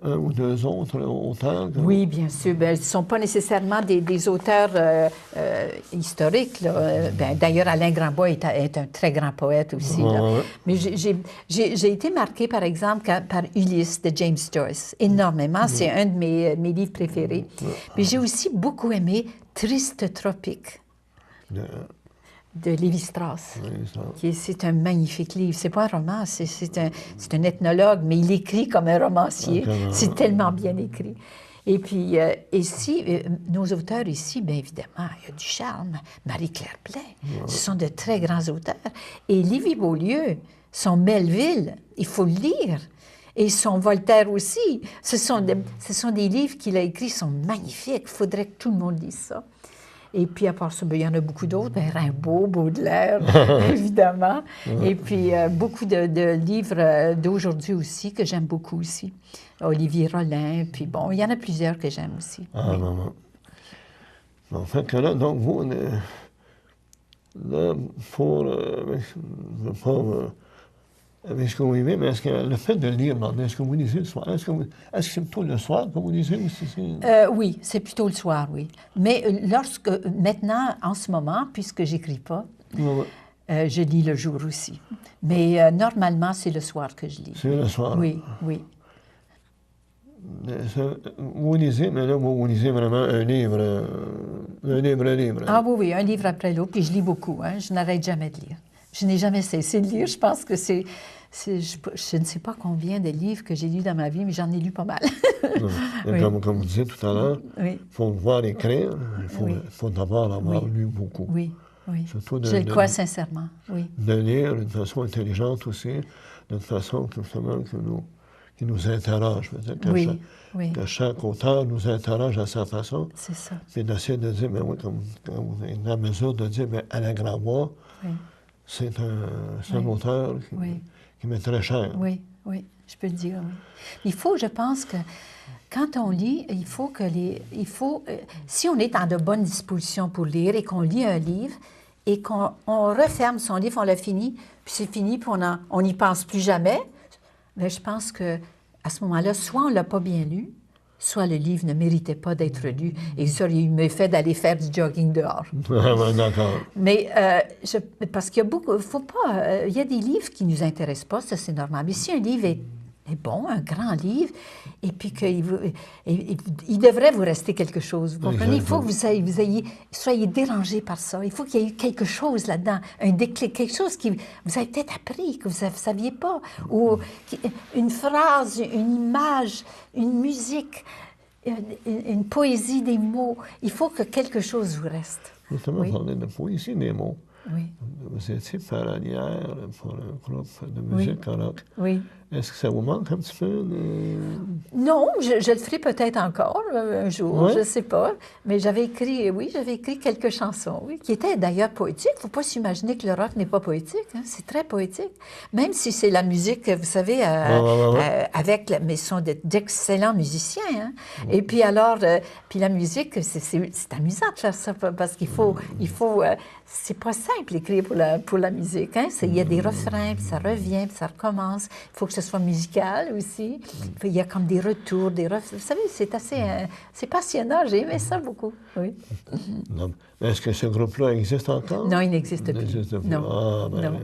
un ou deux autres auteurs? Oui, bien sûr. Bien, ils ne sont pas nécessairement des auteurs historiques. D'ailleurs, Alain Grandbois est un très grand poète aussi. Mais j'ai été marquée, par exemple, par Ulysse de James Joyce. Énormément. C'est un de mes livres préférés. Mais j'ai aussi beaucoup aimé Triste Tropique de Lévi-Strauss. C'est un magnifique livre. C'est pas un roman, c'est un ethnologue, mais il écrit comme un romancier. C'est tellement bien écrit. Et puis, nos auteurs ici, bien évidemment, il y a du charme. Marie-Claire Blais, ce sont de très grands auteurs. Et Lévi-Beaulieu, son Melville, il faut le lire. Et son Voltaire aussi. Ce sont des livres qu'il a écrits, sont magnifiques. Il faudrait que tout le monde lise ça. Et puis, à part ça, il y en a beaucoup d'autres. Rimbaud, Baudelaire, évidemment. Et puis, beaucoup de livres d'aujourd'hui aussi, que j'aime beaucoup aussi. Olivier Rollin, puis bon, il y en a plusieurs que j'aime aussi. En fait, que là, donc, vous, là, pour, avec ce que vous vivez, mais est-ce que le fait de lire, est-ce que vous lisez le soir? Est-ce que c'est plutôt le soir que vous lisez ou c'est... Oui, c'est plutôt le soir, oui. Mais maintenant, en ce moment, puisque j'écris pas, je lis le jour aussi. Mais normalement, c'est le soir que je lis. C'est le soir? Oui, oui. Vous lisez, mais là, vous lisez vraiment un livre. Ah oui, oui, un livre après l'autre, puis je lis beaucoup, hein. Je n'arrête jamais de lire. Je n'ai jamais cessé de lire. Je pense que je ne sais pas combien de livres que j'ai lus dans ma vie, mais j'en ai lu pas mal. Oui. Comme vous disiez tout à l'heure, il faut pouvoir écrire, il faut d'abord avoir lu beaucoup. Oui, oui. Surtout je le crois sincèrement, oui. De lire d'une façon intelligente aussi, d'une façon justement qui nous interroge. Que chaque auteur nous interroge à sa façon. C'est ça. Puis d'essayer de dire, comme vous êtes à mesure de dire, Alain Gravois, c'est un auteur qui m'est très cher. Oui, oui, je peux le dire, oui. Il faut, je pense que quand on lit, il faut si on est dans de bonnes dispositions pour lire et qu'on lit un livre et qu'on referme son livre, on l'a fini, puis c'est fini, puis on n'y pense plus jamais, mais je pense que à ce moment-là, soit on ne l'a pas bien lu, soit le livre ne méritait pas d'être lu et ça aurait eu l'effet d'aller faire du jogging dehors. D'accord. Mais parce qu'il y a beaucoup, faut pas, il y a des livres qui ne nous intéressent pas, ça c'est normal. Mais si un livre est bon, un grand livre, et puis qu'il il devrait vous rester quelque chose, vous comprenez? Il faut que vous soyez dérangé par ça. Il faut qu'il y ait quelque chose là-dedans, un déclic, quelque chose qui vous avez peut-être appris, que vous ne saviez pas, ou une phrase, une image, une musique, une poésie des mots. Il faut que quelque chose vous reste. Justement, parler de poésie des mots. Oui. Vous étiez parolière pour un groupe de musique rock. Oui. Est-ce que ça vous manque un petit peu? Non, je le ferai peut-être encore un jour, je ne sais pas. Mais j'avais écrit quelques chansons, oui, qui étaient d'ailleurs poétiques. Il ne faut pas s'imaginer que le rock n'est pas poétique, hein. C'est très poétique. Même si c'est la musique, vous savez, mais ce sont d'excellents musiciens. Hein. Et puis alors, puis la musique, c'est amusant de faire ça, parce qu'il faut c'est pas simple écrire pour la musique. Hein. Il y a des refrains, puis ça revient, puis ça recommence. Il faut que ce soit musical aussi. Puis il y a comme des retours, vous savez, c'est assez... c'est passionnant. J'ai aimé ça beaucoup, oui. Est-ce que ce groupe-là existe encore? Non, il n'existe plus. Non. Ah, ben, non.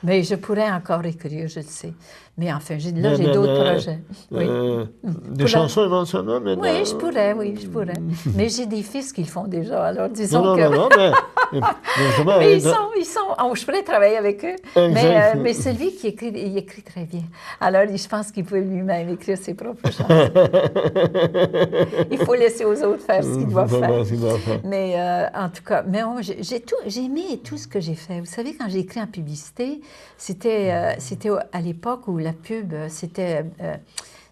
Mais je pourrais encore écrire, je le sais. Mais enfin, j'ai d'autres projets. Oui. Des chansons éventuellement, mais oui, je pourrais. Mais j'ai des fils qui le font déjà, alors disons que... Non, mais ils sont... je pourrais travailler avec eux. Mais celui qui écrit, il écrit très bien. Alors, je pense qu'il peut lui-même écrire ses propres chansons. Il faut laisser aux autres faire ce qu'ils doivent faire. Mais en tout cas, j'ai aimé tout ce que j'ai fait. Vous savez, quand j'ai écrit en publicité, c'était à l'époque où la pub,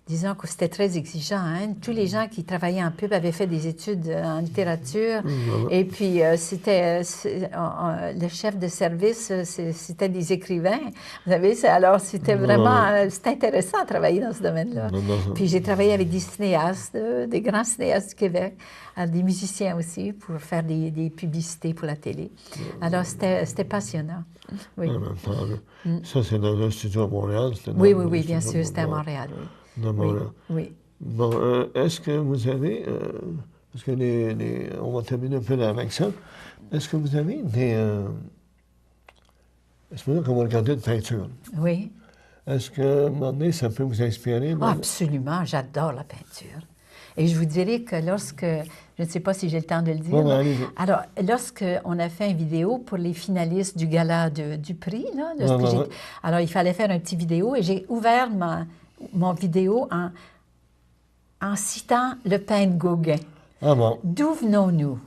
disons que c'était très exigeant. Hein? Tous les gens qui travaillaient en pub avaient fait des études en littérature. Et puis, le chef de service, c'était des écrivains. Vous savez, alors c'était vraiment... c'était intéressant de travailler dans ce domaine-là. Puis j'ai travaillé avec des cinéastes, des grands cinéastes du Québec, des musiciens aussi, pour faire des publicités pour la télé. Alors, c'était passionnant. Oui. Ça, c'est dans un studio à Montréal? Oui, bien sûr, c'était à Montréal, oui. Oui. Bon, est-ce que vous avez, parce que on va terminer un peu là avec ça, est-ce que vous avez est-ce que quand vous regardez une peinture? Oui. Est-ce que, à un moment donné, ça peut vous inspirer? Absolument, j'adore la peinture. Et je vous dirais que je ne sais pas si j'ai le temps de le dire, alors, lorsqu'on a fait une vidéo pour les finalistes du gala du prix, là, alors il fallait faire une petite vidéo et j'ai ouvert mon vidéo en citant le peintre Gauguin. Ah bon? D'où venons-nous?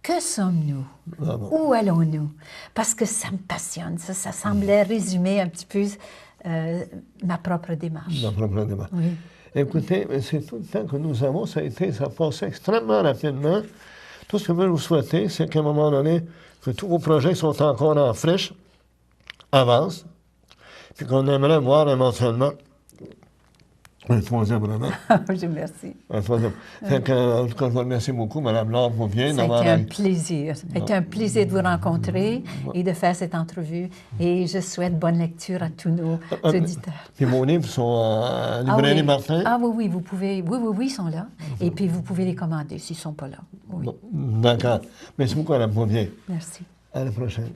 Que sommes-nous? Ah bon. Où allons-nous? Parce que ça me passionne, ça semblait résumer un petit peu ma propre démarche. Ma propre démarche. Oui. Écoutez, c'est tout le temps que nous avons, ça passe extrêmement rapidement. Tout ce que je veux vous souhaiter, c'est qu'à un moment donné, que tous vos projets sont encore en friche, avancent, puis qu'on aimerait voir éventuellement Un troisième vraiment. Je vous remercie. Un troisième. Fait que, en tout cas, je vous remercie beaucoup, Mme Laure Bouvier. Ça a été un plaisir. Ça a été un plaisir de vous rencontrer et de faire cette entrevue. Et je souhaite bonne lecture à tous nos auditeurs. Puis vos livres sont à Librairie Martin? Ah oui, oui, vous pouvez. Oui, ils sont là. Et puis vous pouvez les commander s'ils ne sont pas là. Oui. D'accord. Merci beaucoup, Mme Bouvier. Merci. À la prochaine.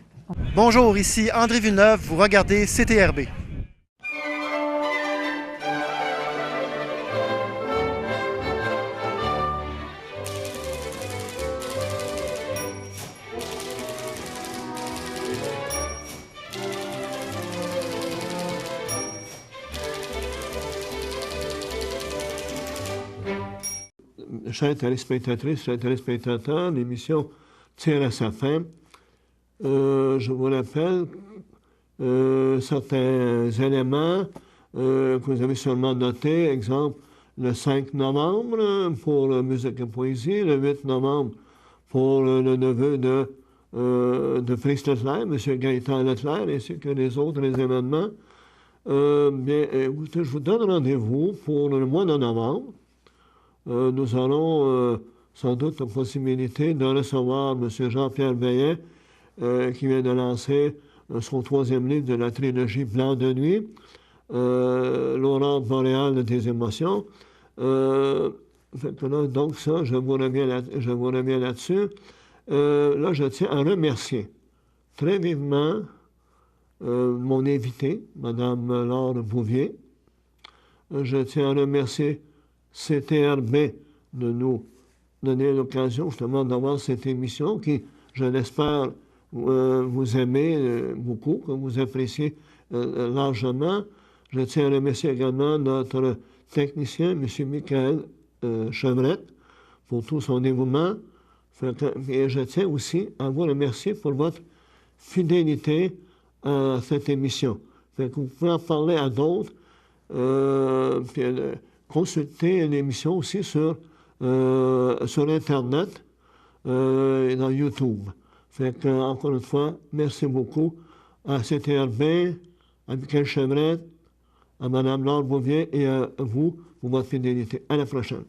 Bonjour, ici André Villeneuve, vous regardez CTRB. Chers téléspectatrices, chers téléspectateurs, l'émission tire à sa fin. Je vous rappelle certains éléments que vous avez sûrement notés. Exemple, le 5 novembre pour Musique et Poésie, le 8 novembre pour le neveu de Félix Leclerc, M. Gaëtan Leclerc, ainsi que les autres événements. Bien, écoutez, je vous donne rendez-vous pour le mois de novembre. Nous aurons sans doute la possibilité de recevoir M. Jean-Pierre Veillet, qui vient de lancer son troisième livre de la trilogie Blanc de nuit, L'aurore boréale des émotions. Donc ça, je vous reviens là-dessus. Là, je tiens à remercier très vivement mon invité, Mme Laure Bouvier. Je tiens à remercier CTRB de nous donner l'occasion justement d'avoir cette émission qui, je l'espère, vous aimez beaucoup, que vous appréciez largement. Je tiens à remercier également notre technicien, M. Michael Chevrette, pour tout son dévouement. Et je tiens aussi à vous remercier pour votre fidélité à cette émission. Fait que vous pouvez en parler à d'autres. Consultez l'émission aussi sur Internet et dans YouTube. Fait que, encore une fois, merci beaucoup à CTRB, à Michael Chevrette, à Mme Laure Bouvier et à vous pour votre fidélité. À la prochaine.